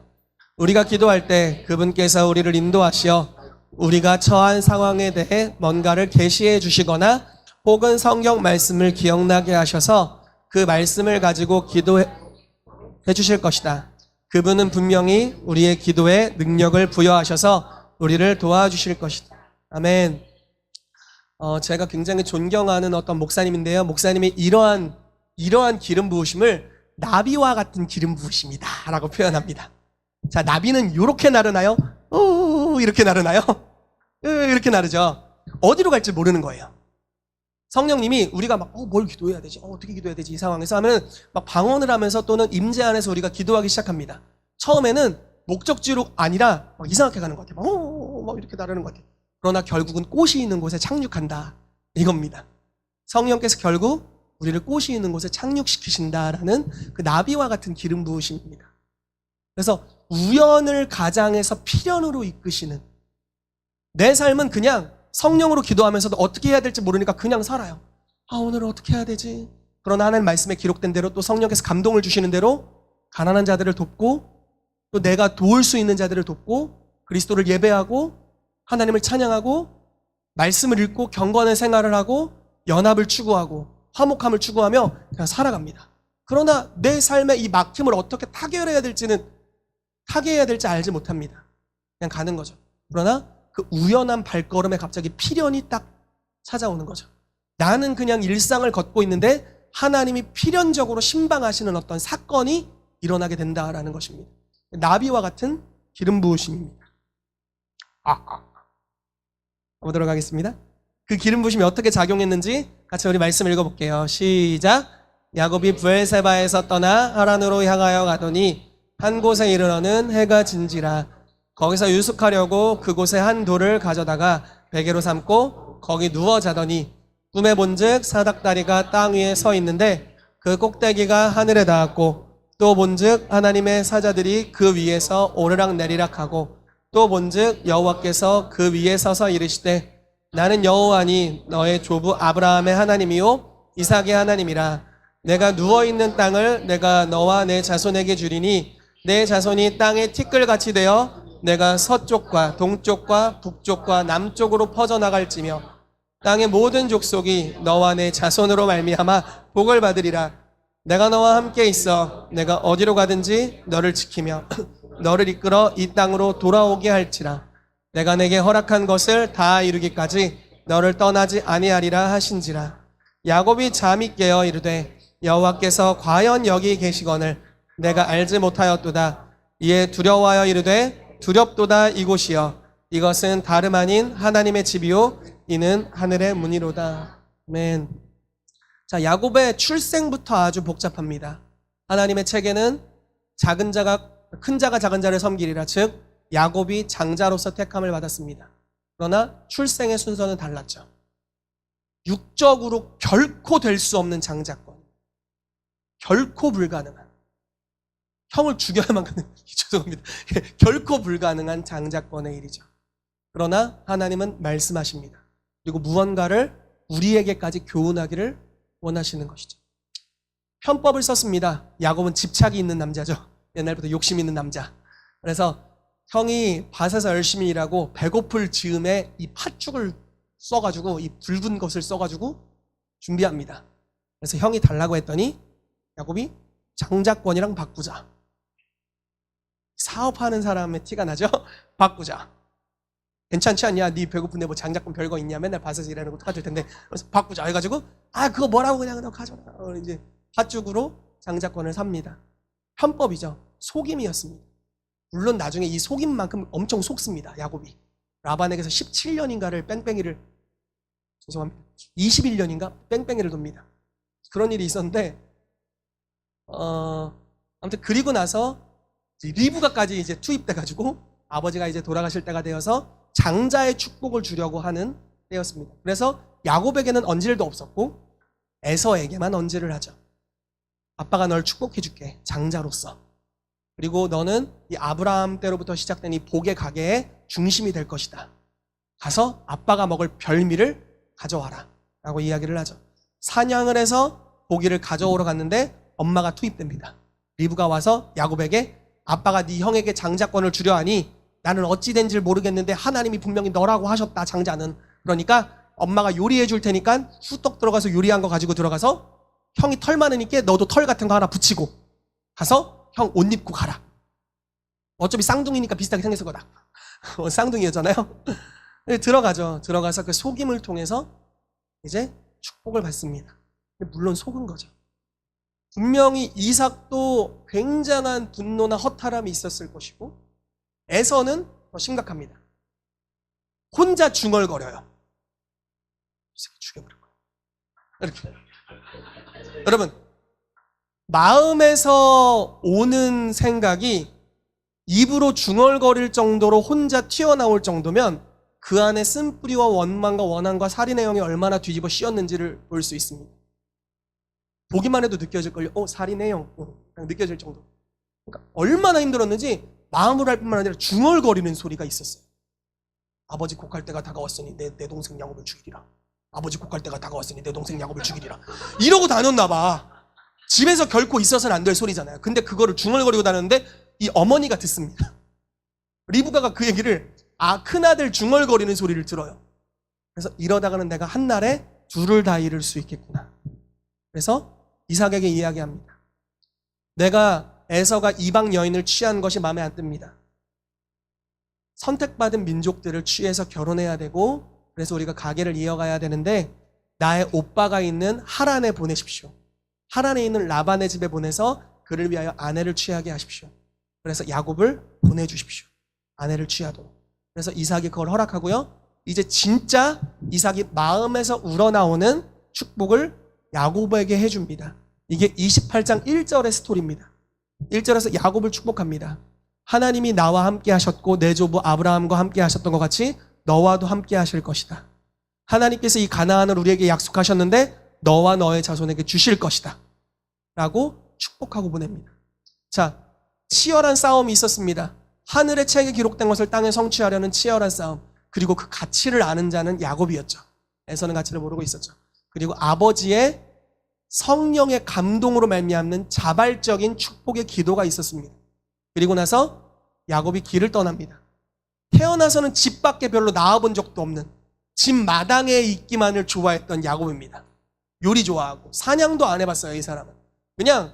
우리가 기도할 때 그분께서 우리를 인도하시어 우리가 처한 상황에 대해 뭔가를 계시해 주시거나 혹은 성경 말씀을 기억나게 하셔서 그 말씀을 가지고 기도해 주실 것이다. 그분은 분명히 우리의 기도에 능력을 부여하셔서 우리를 도와주실 것이다. 아멘. 제가 굉장히 존경하는 어떤 목사님인데요. 목사님이 이러한 기름 부으심을 나비와 같은 기름 부으심이다 라고 표현합니다. 자, 나비는 이렇게 나르나요? 이렇게 나르나요? 이렇게 나르죠. 어디로 갈지 모르는 거예요. 성령님이 우리가 뭘 기도해야 되지? 어떻게 기도해야 되지? 이 상황에서 하면 방언을 하면서 또는 임재 안에서 우리가 기도하기 시작합니다. 처음에는 목적지로 아니라 이상하게 가는 것 같아요. 이렇게 나르는 것 같아요. 그러나 결국은 꽃이 있는 곳에 착륙한다. 이겁니다. 성령께서 결국 우리를 꽃이 있는 곳에 착륙시키신다라는 그 나비와 같은 기름 부으심입니다. 그래서 우연을 가장해서 필연으로 이끄시는 내 삶은 그냥 성령으로 기도하면서도 어떻게 해야 될지 모르니까 그냥 살아요. 오늘은 어떻게 해야 되지? 그러나 하나님 말씀에 기록된 대로 또 성령께서 감동을 주시는 대로 가난한 자들을 돕고 또 내가 도울 수 있는 자들을 돕고 그리스도를 예배하고 하나님을 찬양하고 말씀을 읽고 경건한 생활을 하고 연합을 추구하고 화목함을 추구하며 그냥 살아갑니다. 그러나 내 삶의 이 막힘을 어떻게 타개해야 될지 알지 못합니다. 그냥 가는 거죠. 그러나 그 우연한 발걸음에 갑자기 필연이 딱 찾아오는 거죠. 나는 그냥 일상을 걷고 있는데 하나님이 필연적으로 신방하시는 어떤 사건이 일어나게 된다라는 것입니다. 나비와 같은 기름 부으심입니다. 보도록 하겠습니다. 그 기름 부으심이 어떻게 작용했는지 같이 우리 말씀 읽어볼게요. 시작. 야곱이 브엘세바에서 떠나 하란으로 향하여 가더니 한 곳에 이르러는 해가 진지라. 거기서 유숙하려고 그곳에 한 돌을 가져다가 베개로 삼고 거기 누워 자더니 꿈에 본즉 사닥다리가 땅 위에 서 있는데 그 꼭대기가 하늘에 닿았고 또 본즉 하나님의 사자들이 그 위에서 오르락 내리락 하고 또 본즉 여호와께서 그 위에 서서 이르시되 나는 여호와니 너의 조부 아브라함의 하나님이요 이삭의 하나님이라. 내가 누워있는 땅을 내가 너와 내 자손에게 주리니 내 자손이 땅의 티끌같이 되어 내가 서쪽과 동쪽과 북쪽과 남쪽으로 퍼져나갈지며 땅의 모든 족속이 너와 내 자손으로 말미암아 복을 받으리라. 내가 너와 함께 있어 내가 어디로 가든지 너를 지키며 너를 이끌어 이 땅으로 돌아오게 할지라. 내가 내게 허락한 것을 다 이루기까지 너를 떠나지 아니하리라 하신지라. 야곱이 잠이 깨어 이르되 여호와께서 과연 여기 계시거늘 내가 알지 못하였도다. 이에 두려워하여 이르되 두렵도다. 이곳이여 이것은 다름 아닌 하나님의 집이요 이는 하늘의 문이로다. 아멘. 자, 야곱의 출생부터 아주 복잡합니다. 하나님의 책에는 작은 자가 큰 자가 작은 자를 섬기리라. 즉 야곱이 장자로서 택함을 받았습니다. 그러나 출생의 순서는 달랐죠. 육적으로 결코 될 수 없는 장자권, 결코 불가능한, 형을 죽여야만 가는, 죄송합니다. 결코 불가능한 장자권의 일이죠. 그러나 하나님은 말씀하십니다. 그리고 무언가를 우리에게까지 교훈하기를 원하시는 것이죠. 편법을 썼습니다. 야곱은 집착이 있는 남자죠. 옛날부터 욕심 있는 남자. 그래서 형이 밭에서 열심히 일하고 배고플 즈음에 이 팥죽을 써가지고 이 붉은 것을 써가지고 준비합니다. 그래서 형이 달라고 했더니 야곱이 장자권이랑 바꾸자. 사업하는 사람의 티가 나죠? 바꾸자. 괜찮지 않냐? 네 배고픈데 뭐 장자권 별거 있냐? 맨날 밭에서 일하는 거 똑같을 텐데. 그래서 바꾸자 해가지고 그거 뭐라고 그냥 너 가져라. 이제 팥죽으로 장자권을 삽니다. 편법이죠. 속임이었습니다. 물론 나중에 이 속임만큼 엄청 속습니다. 야곱이. 라반에게서 17년인가를 뺑뺑이를, 죄송합니다. 21년인가 뺑뺑이를 돕니다. 그런 일이 있었는데 아무튼 그리고 나서 리브가까지 이제 투입돼가지고 아버지가 이제 돌아가실 때가 되어서 장자의 축복을 주려고 하는 때였습니다. 그래서 야곱에게는 언질도 없었고 에서에게만 언질을 하죠. 아빠가 널 축복해줄게, 장자로서. 그리고 너는 이 아브라함 때로부터 시작된 이 복의 가게의 중심이 될 것이다. 가서 아빠가 먹을 별미를 가져와라 라고 이야기를 하죠. 사냥을 해서 고기를 가져오러 갔는데 엄마가 투입됩니다. 리브가 와서 야곱에게 아빠가 네 형에게 장자권을 주려 하니 나는 어찌 된지 모르겠는데 하나님이 분명히 너라고 하셨다, 장자는. 그러니까 엄마가 요리해 줄 테니까 후떡 들어가서 요리한 거 가지고 들어가서 형이 털 많으니까 너도 털 같은 거 하나 붙이고 가서 형 옷 입고 가라. 어차피 쌍둥이니까 비슷하게 생겼을 거다. 쌍둥이였잖아요. 들어가죠. 들어가서 그 속임을 통해서 이제 축복을 받습니다. 물론 속은 거죠. 분명히 이삭도 굉장한 분노나 허탈함이 있었을 것이고 에서는 더 심각합니다. 혼자 중얼거려요. 이 새끼 죽여버릴 거야. 이렇게. 여러분, 마음에서 오는 생각이 입으로 중얼거릴 정도로 혼자 튀어나올 정도면 그 안에 쓴뿌리와 원망과 원한과 살인의 영이 얼마나 뒤집어 씌었는지를 볼 수 있습니다. 보기만 해도 느껴질걸요. 살인의 영. 느껴질 정도. 그러니까 얼마나 힘들었는지 마음으로 할 뿐만 아니라 중얼거리는 소리가 있었어요. 아버지 곡할 때가 다가왔으니 내 동생 야곱을 죽이리라. 아버지 곡할 때가 다가왔으니 내 동생 야곱을 죽이리라. 이러고 다녔나 봐. 집에서 결코 있어서는 안 될 소리잖아요. 근데 그거를 중얼거리고 다녔는데 이 어머니가 듣습니다. 리브가가 그 얘기를 큰아들 중얼거리는 소리를 들어요. 그래서 이러다가는 내가 한날에 둘을 다 잃을 수 있겠구나. 그래서 이삭에게 이야기합니다. 내가 에서가 이방 여인을 취한 것이 마음에 안 듭니다. 선택받은 민족들을 취해서 결혼해야 되고, 그래서 우리가 가계를 이어가야 되는데 나의 오빠가 있는 하란에 보내십시오. 하란에 있는 라반의 집에 보내서 그를 위하여 아내를 취하게 하십시오. 그래서 야곱을 보내주십시오. 아내를 취하도록. 그래서 이삭이 그걸 허락하고요. 이제 진짜 이삭이 마음에서 우러나오는 축복을 야곱에게 해줍니다. 이게 28장 1절의 스토리입니다. 1절에서 야곱을 축복합니다. 하나님이 나와 함께 하셨고 내 조부 아브라함과 함께 하셨던 것 같이 너와도 함께 하실 것이다. 하나님께서 이 가나안을 우리에게 약속하셨는데 너와 너의 자손에게 주실 것이다. 라고 축복하고 보냅니다. 자, 치열한 싸움이 있었습니다. 하늘의 책에 기록된 것을 땅에 성취하려는 치열한 싸움. 그리고 그 가치를 아는 자는 야곱이었죠. 에서는 가치를 모르고 있었죠. 그리고 아버지의 성령의 감동으로 말미암는 자발적인 축복의 기도가 있었습니다. 그리고 나서 야곱이 길을 떠납니다. 태어나서는 집 밖에 별로 나와본 적도 없는 집 마당에 있기만을 좋아했던 야곱입니다. 요리 좋아하고 사냥도 안 해봤어요. 이 사람은 그냥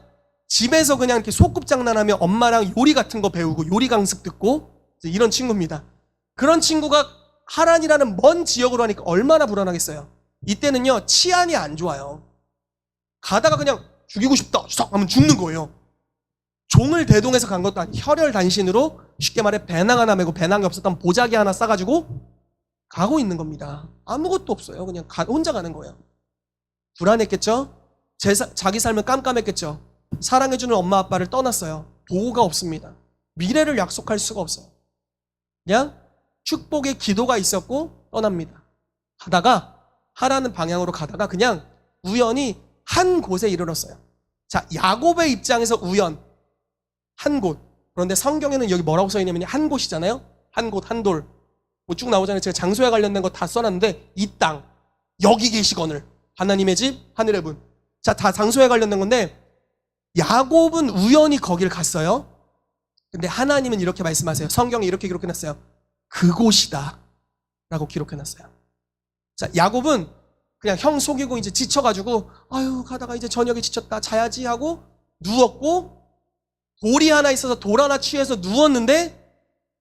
집에서 그냥 이렇게 소꿉장난하며 엄마랑 요리 같은 거 배우고 요리 강습 듣고 이런 친구입니다. 그런 친구가 하란이라는 먼 지역으로 하니까 얼마나 불안하겠어요. 이때는요 치안이 안 좋아요. 가다가 그냥 죽이고 싶다 하면 죽는 거예요. 종을 대동해서 간 것도 아니고 혈혈단신으로 쉽게 말해 배낭 하나 메고 배낭이 없었던 보자기 하나 싸가지고 가고 있는 겁니다. 아무것도 없어요. 그냥 혼자 가는 거예요. 불안했겠죠? 자기 삶은 깜깜했겠죠? 사랑해주는 엄마 아빠를 떠났어요. 보호가 없습니다. 미래를 약속할 수가 없어요. 그냥 축복의 기도가 있었고 떠납니다. 가다가 하라는 방향으로 가다가 그냥 우연히 한 곳에 이르렀어요. 자, 야곱의 입장에서 우연 한 곳. 그런데 성경에는 여기 뭐라고 써 있냐면 한 곳이잖아요. 한 곳, 한 돌. 뭐 쭉 나오잖아요. 제가 장소에 관련된 거 다 써놨는데 이 땅, 여기 계시거늘. 하나님의 집, 하늘의 분. 자, 다 장소에 관련된 건데 야곱은 우연히 거길 갔어요. 근데 하나님은 이렇게 말씀하세요. 성경에 이렇게 기록해놨어요. 그곳이다 라고 기록해놨어요. 자, 야곱은 그냥 형 속이고 이제 지쳐가지고 아유 가다가 이제 저녁에 지쳤다 자야지 하고 누웠고 돌이 하나 있어서 돌 하나 취해서 누웠는데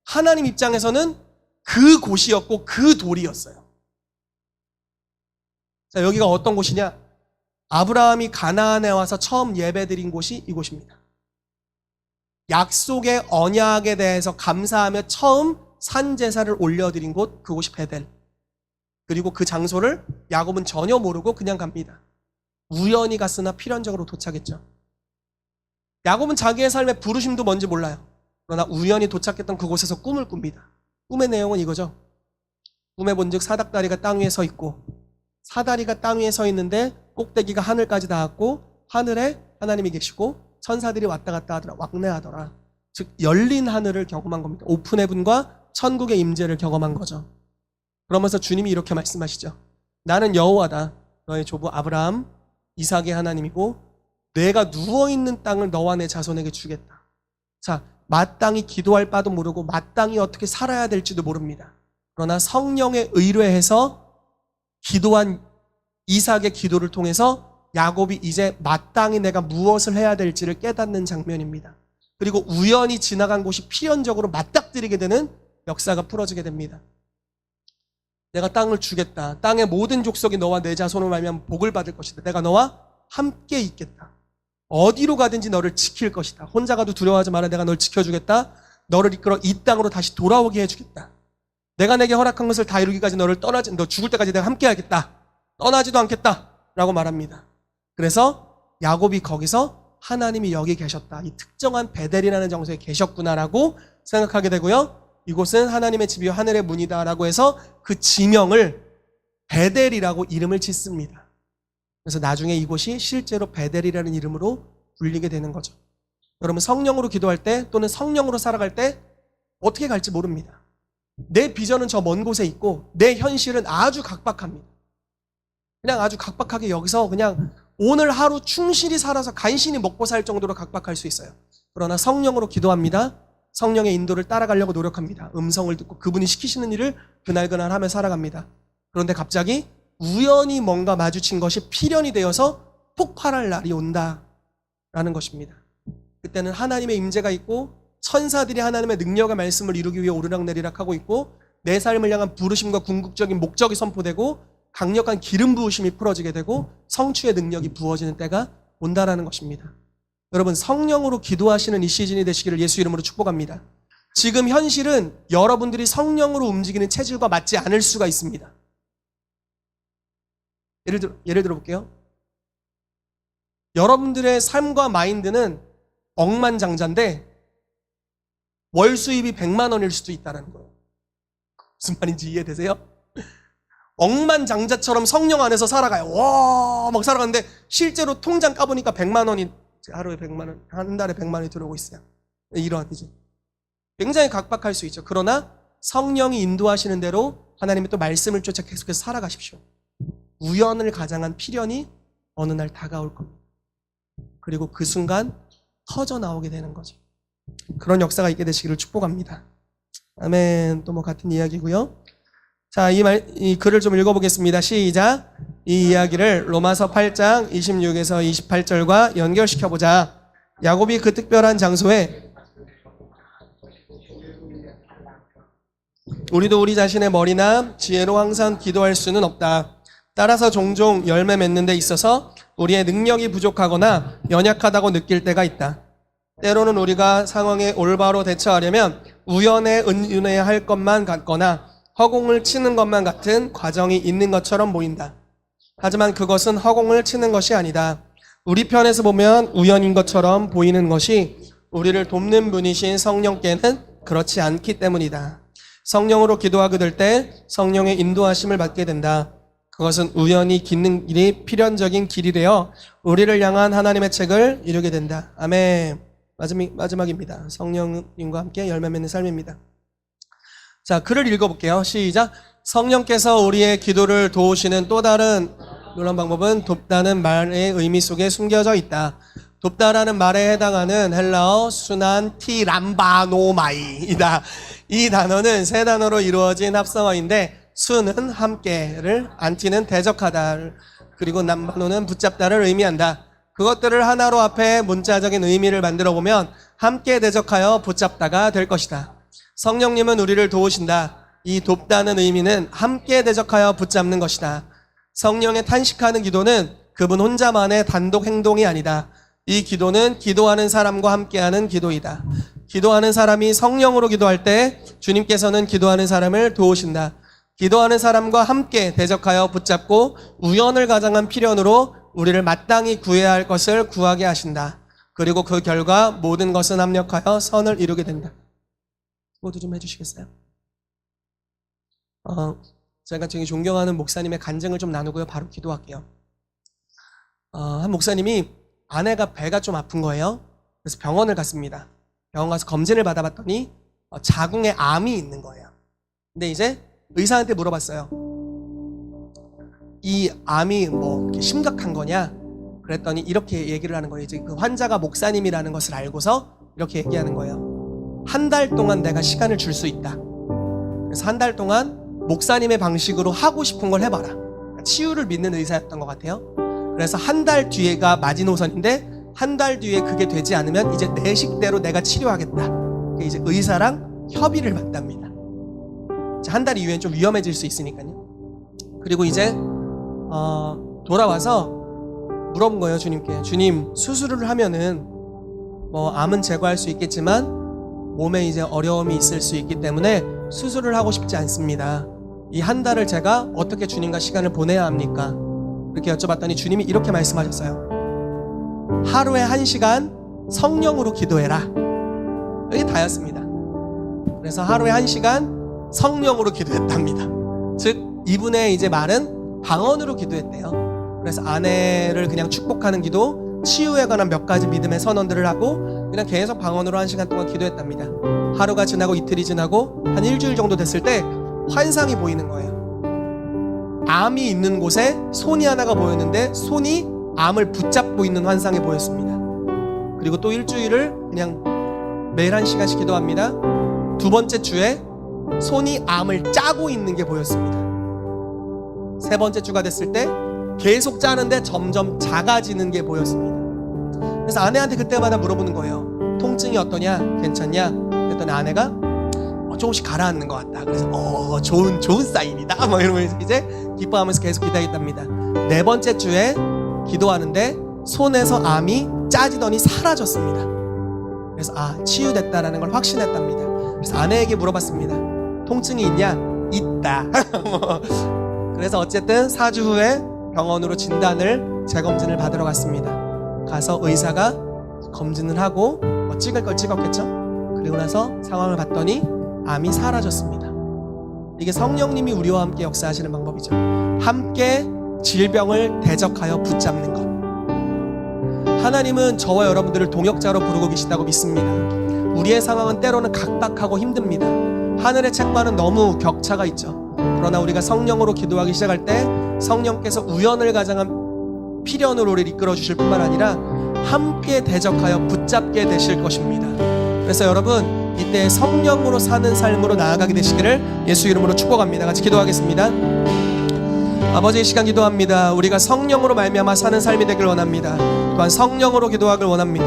하나님 입장에서는 그 곳이었고 그 돌이었어요. 자, 여기가 어떤 곳이냐? 아브라함이 가나안에 와서 처음 예배드린 곳이 이곳입니다. 약속의 언약에 대해서 감사하며 처음 산제사를 올려드린 곳, 그곳이 베델. 그리고 그 장소를 야곱은 전혀 모르고 그냥 갑니다. 우연히 갔으나 필연적으로 도착했죠. 야곱은 자기의 삶의 부르심도 뭔지 몰라요. 그러나 우연히 도착했던 그곳에서 꿈을 꿉니다. 꿈의 내용은 이거죠. 꿈에 본즉 사닥다리가 땅 위에 서 있고 사다리가 땅 위에 서 있는데 꼭대기가 하늘까지 닿았고 하늘에 하나님이 계시고 천사들이 왔다 갔다 하더라. 왕래하더라. 즉 열린 하늘을 경험한 겁니다. 오픈 헤븐과 천국의 임재를 경험한 거죠. 그러면서 주님이 이렇게 말씀하시죠. 나는 여호와다. 너의 조부 아브라함, 이삭의 하나님이고 내가 누워있는 땅을 너와 내 자손에게 주겠다. 자, 마땅히 기도할 바도 모르고 마땅히 어떻게 살아야 될지도 모릅니다. 그러나 성령에 의뢰해서 기도한 이삭의 기도를 통해서 야곱이 이제 마땅히 내가 무엇을 해야 될지를 깨닫는 장면입니다. 그리고 우연히 지나간 곳이 필연적으로 맞닥뜨리게 되는 역사가 풀어지게 됩니다. 내가 땅을 주겠다. 땅의 모든 족속이 너와 내 자손을 말미암아 복을 받을 것이다. 내가 너와 함께 있겠다. 어디로 가든지 너를 지킬 것이다. 혼자 가도 두려워하지 마라. 내가 널 지켜주겠다. 너를 이끌어 이 땅으로 다시 돌아오게 해주겠다. 내가 내게 허락한 것을 다 이루기까지 너 죽을 때까지 내가 함께 하겠다. 떠나지도 않겠다. 라고 말합니다. 그래서 야곱이 거기서 하나님이 여기 계셨다. 이 특정한 베델이라는 장소에 계셨구나라고 생각하게 되고요. 이곳은 하나님의 집이요 하늘의 문이다라고 해서 그 지명을 베델이라고 이름을 짓습니다. 그래서 나중에 이곳이 실제로 베델이라는 이름으로 불리게 되는 거죠. 여러분 성령으로 기도할 때 또는 성령으로 살아갈 때 어떻게 갈지 모릅니다. 내 비전은 저 먼 곳에 있고 내 현실은 아주 각박합니다. 그냥 아주 각박하게 여기서 그냥 오늘 하루 충실히 살아서 간신히 먹고 살 정도로 각박할 수 있어요. 그러나 성령으로 기도합니다. 성령의 인도를 따라가려고 노력합니다. 음성을 듣고 그분이 시키시는 일을 그날그날 하며 살아갑니다. 그런데 갑자기 우연히 뭔가 마주친 것이 필연이 되어서 폭발할 날이 온다라는 것입니다. 그때는 하나님의 임재가 있고 천사들이 하나님의 능력의 말씀을 이루기 위해 오르락내리락 하고 있고 내 삶을 향한 부르심과 궁극적인 목적이 선포되고 강력한 기름 부으심이 풀어지게 되고 성취의 능력이 부어지는 때가 온다라는 것입니다. 여러분, 성령으로 기도하시는 이 시즌이 되시기를 예수 이름으로 축복합니다. 지금 현실은 여러분들이 성령으로 움직이는 체질과 맞지 않을 수가 있습니다. 예를 들어 볼게요. 여러분들의 삶과 마인드는 억만장자인데 월 수입이 100만 원일 수도 있다는 거예요. 무슨 말인지 이해되세요? 억만장자처럼 성령 안에서 살아가요. 와, 막 살아가는데 실제로 통장 까보니까 100만 원이 하루에 100만 원, 한 달에 100만 원이 들어오고 있어요. 이런 이제 굉장히 각박할 수 있죠. 그러나 성령이 인도하시는 대로 하나님의 또 말씀을 쫓아 계속해서 살아가십시오. 우연을 가장한 필연이 어느 날 다가올 겁니다. 그리고 그 순간 터져 나오게 되는 거죠. 그런 역사가 있게 되시기를 축복합니다. 아멘. 또 뭐 같은 이야기고요. 자, 이 글을 좀 읽어보겠습니다. 시작. 이 이야기를 로마서 8장 26에서 28절과 연결시켜보자. 야곱이 그 특별한 장소에 우리도 우리 자신의 머리나 지혜로 항상 기도할 수는 없다. 따라서 종종 열매 맺는 데 있어서 우리의 능력이 부족하거나 연약하다고 느낄 때가 있다. 때로는 우리가 상황에 올바로 대처하려면 우연에 은연해야 할 것만 같거나 허공을 치는 것만 같은 과정이 있는 것처럼 보인다. 하지만 그것은 허공을 치는 것이 아니다. 우리 편에서 보면 우연인 것처럼 보이는 것이 우리를 돕는 분이신 성령께는 그렇지 않기 때문이다. 성령으로 기도하게 될 때 성령의 인도하심을 받게 된다. 그것은 우연히 깃는 길이 필연적인 길이 되어 우리를 향한 하나님의 책을 이루게 된다. 아멘. 마지막입니다. 성령님과 함께 열매 맺는 삶입니다. 자, 글을 읽어볼게요. 시작. 성령께서 우리의 기도를 도우시는 또 다른 놀라운 방법은 돕다는 말의 의미 속에 숨겨져 있다. 돕다라는 말에 해당하는 헬라어 순한 티람바노마이이다. 이 단어는 세 단어로 이루어진 합성어인데 순은 함께를, 안티는 대적하다, 그리고 남바노는 붙잡다를 의미한다. 그것들을 하나로 합해 문자적인 의미를 만들어 보면 함께 대적하여 붙잡다가 될 것이다. 성령님은 우리를 도우신다. 이 돕다는 의미는 함께 대적하여 붙잡는 것이다. 성령의 탄식하는 기도는 그분 혼자만의 단독 행동이 아니다. 이 기도는 기도하는 사람과 함께하는 기도이다. 기도하는 사람이 성령으로 기도할 때 주님께서는 기도하는 사람을 도우신다. 기도하는 사람과 함께 대적하여 붙잡고 우연을 가장한 필연으로 우리를 마땅히 구해야 할 것을 구하게 하신다. 그리고 그 결과 모든 것은 합력하여 선을 이루게 된다. 모두 좀 해주시겠어요? 제가 되게 존경하는 목사님의 간증을 좀 나누고요. 바로 기도할게요. 한 목사님이 아내가 배가 좀 아픈 거예요. 그래서 병원을 갔습니다. 병원 가서 검진을 받아봤더니 자궁에 암이 있는 거예요. 근데 이제 의사한테 물어봤어요. 이 암이 뭐 심각한 거냐? 그랬더니 이렇게 얘기를 하는 거예요. 이제 그 환자가 목사님이라는 것을 알고서 이렇게 얘기하는 거예요. 한 달 동안 내가 시간을 줄 수 있다. 그래서 한 달 동안 목사님의 방식으로 하고 싶은 걸 해봐라. 치유를 믿는 의사였던 것 같아요. 그래서 한 달 뒤에가 마지노선인데 한 달 뒤에 그게 되지 않으면 이제 내 식대로 내가 치료하겠다. 이제 의사랑 협의를 받답니다. 한 달 이후엔 좀 위험해질 수 있으니까요. 그리고 이제 돌아와서 물어본 거예요, 주님께. 주님, 수술을 하면은 뭐 암은 제거할 수 있겠지만 몸에 이제 어려움이 있을 수 있기 때문에 수술을 하고 싶지 않습니다. 이 한 달을 제가 어떻게 주님과 시간을 보내야 합니까? 이렇게 여쭤봤더니 주님이 이렇게 말씀하셨어요. 하루에 1시간 성령으로 기도해라. 이게 다였습니다. 그래서 하루에 1시간 성령으로 기도했답니다. 즉 이분의 이제 말은 방언으로 기도했대요. 그래서 아내를 그냥 축복하는 기도, 치유에 관한 몇 가지 믿음의 선언들을 하고 그냥 계속 방언으로 1시간 동안 기도했답니다. 하루가 지나고 이틀이 지나고 한 일주일 정도 됐을 때 환상이 보이는 거예요. 암이 있는 곳에 손이 하나가 보였는데 손이 암을 붙잡고 있는 환상이 보였습니다. 그리고 또 일주일을 그냥 매일 1시간씩 기도합니다. 두 번째 주에 손이 암을 짜고 있는 게 보였습니다. 세 번째 주가 됐을 때 계속 짜는데 점점 작아지는 게 보였습니다. 그래서 아내한테 그때마다 물어보는 거예요. 통증이 어떠냐? 괜찮냐? 그랬더니 아내가 조금씩 가라앉는 것 같다. 그래서 좋은 사인이다. 막 이러면서 이제 기뻐하면서 계속 기다렸답니다. 네 번째 주에 기도하는데 손에서 암이 짜지더니 사라졌습니다. 그래서 치유됐다라는 걸 확신했답니다. 그래서 아내에게 물어봤습니다. 통증이 있냐? 있다. 그래서 어쨌든 4주 후에 병원으로 진단을 재검진을 받으러 갔습니다. 가서 의사가 검진을 하고 찍을 걸 찍었겠죠? 그리고 나서 상황을 봤더니 암이 사라졌습니다. 이게 성령님이 우리와 함께 역사하시는 방법이죠. 함께 질병을 대적하여 붙잡는 것. 하나님은 저와 여러분들을 동역자로 부르고 계시다고 믿습니다. 우리의 상황은 때로는 각박하고 힘듭니다. 하늘의 책과는 너무 격차가 있죠. 그러나 우리가 성령으로 기도하기 시작할 때 성령께서 우연을 가장한 필연으로 우리를 이끌어 주실 뿐만 아니라 함께 대적하여 붙잡게 되실 것입니다. 그래서 여러분, 이때 성령으로 사는 삶으로 나아가게 되시기를 예수 이름으로 축복합니다. 같이 기도하겠습니다. 아버지, 이 시간 기도합니다. 우리가 성령으로 말미암아 사는 삶이 되길 원합니다. 또한 성령으로 기도하길 원합니다.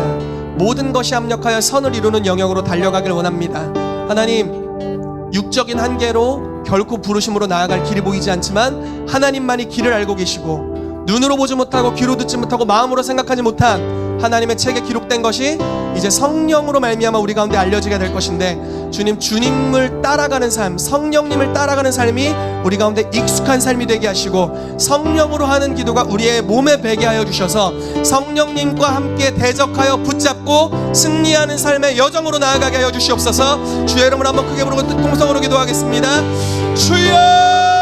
모든 것이 합력하여 선을 이루는 영역으로 달려가길 원합니다. 하나님, 육적인 한계로 결코 부르심으로 나아갈 길이 보이지 않지만 하나님만이 길을 알고 계시고 눈으로 보지 못하고 귀로 듣지 못하고 마음으로 생각하지 못한 하나님의 책에 기록된 것이 이제 성령으로 말미암아 우리 가운데 알려지게 될 것인데, 주님을 따라가는 삶, 성령님을 따라가는 삶이 우리 가운데 익숙한 삶이 되게 하시고 성령으로 하는 기도가 우리의 몸에 배게 하여 주셔서 성령님과 함께 대적하여 붙잡고 승리하는 삶의 여정으로 나아가게 하여 주시옵소서. 주의 이름으로 한번 크게 부르고 통성으로 기도하겠습니다. 주여!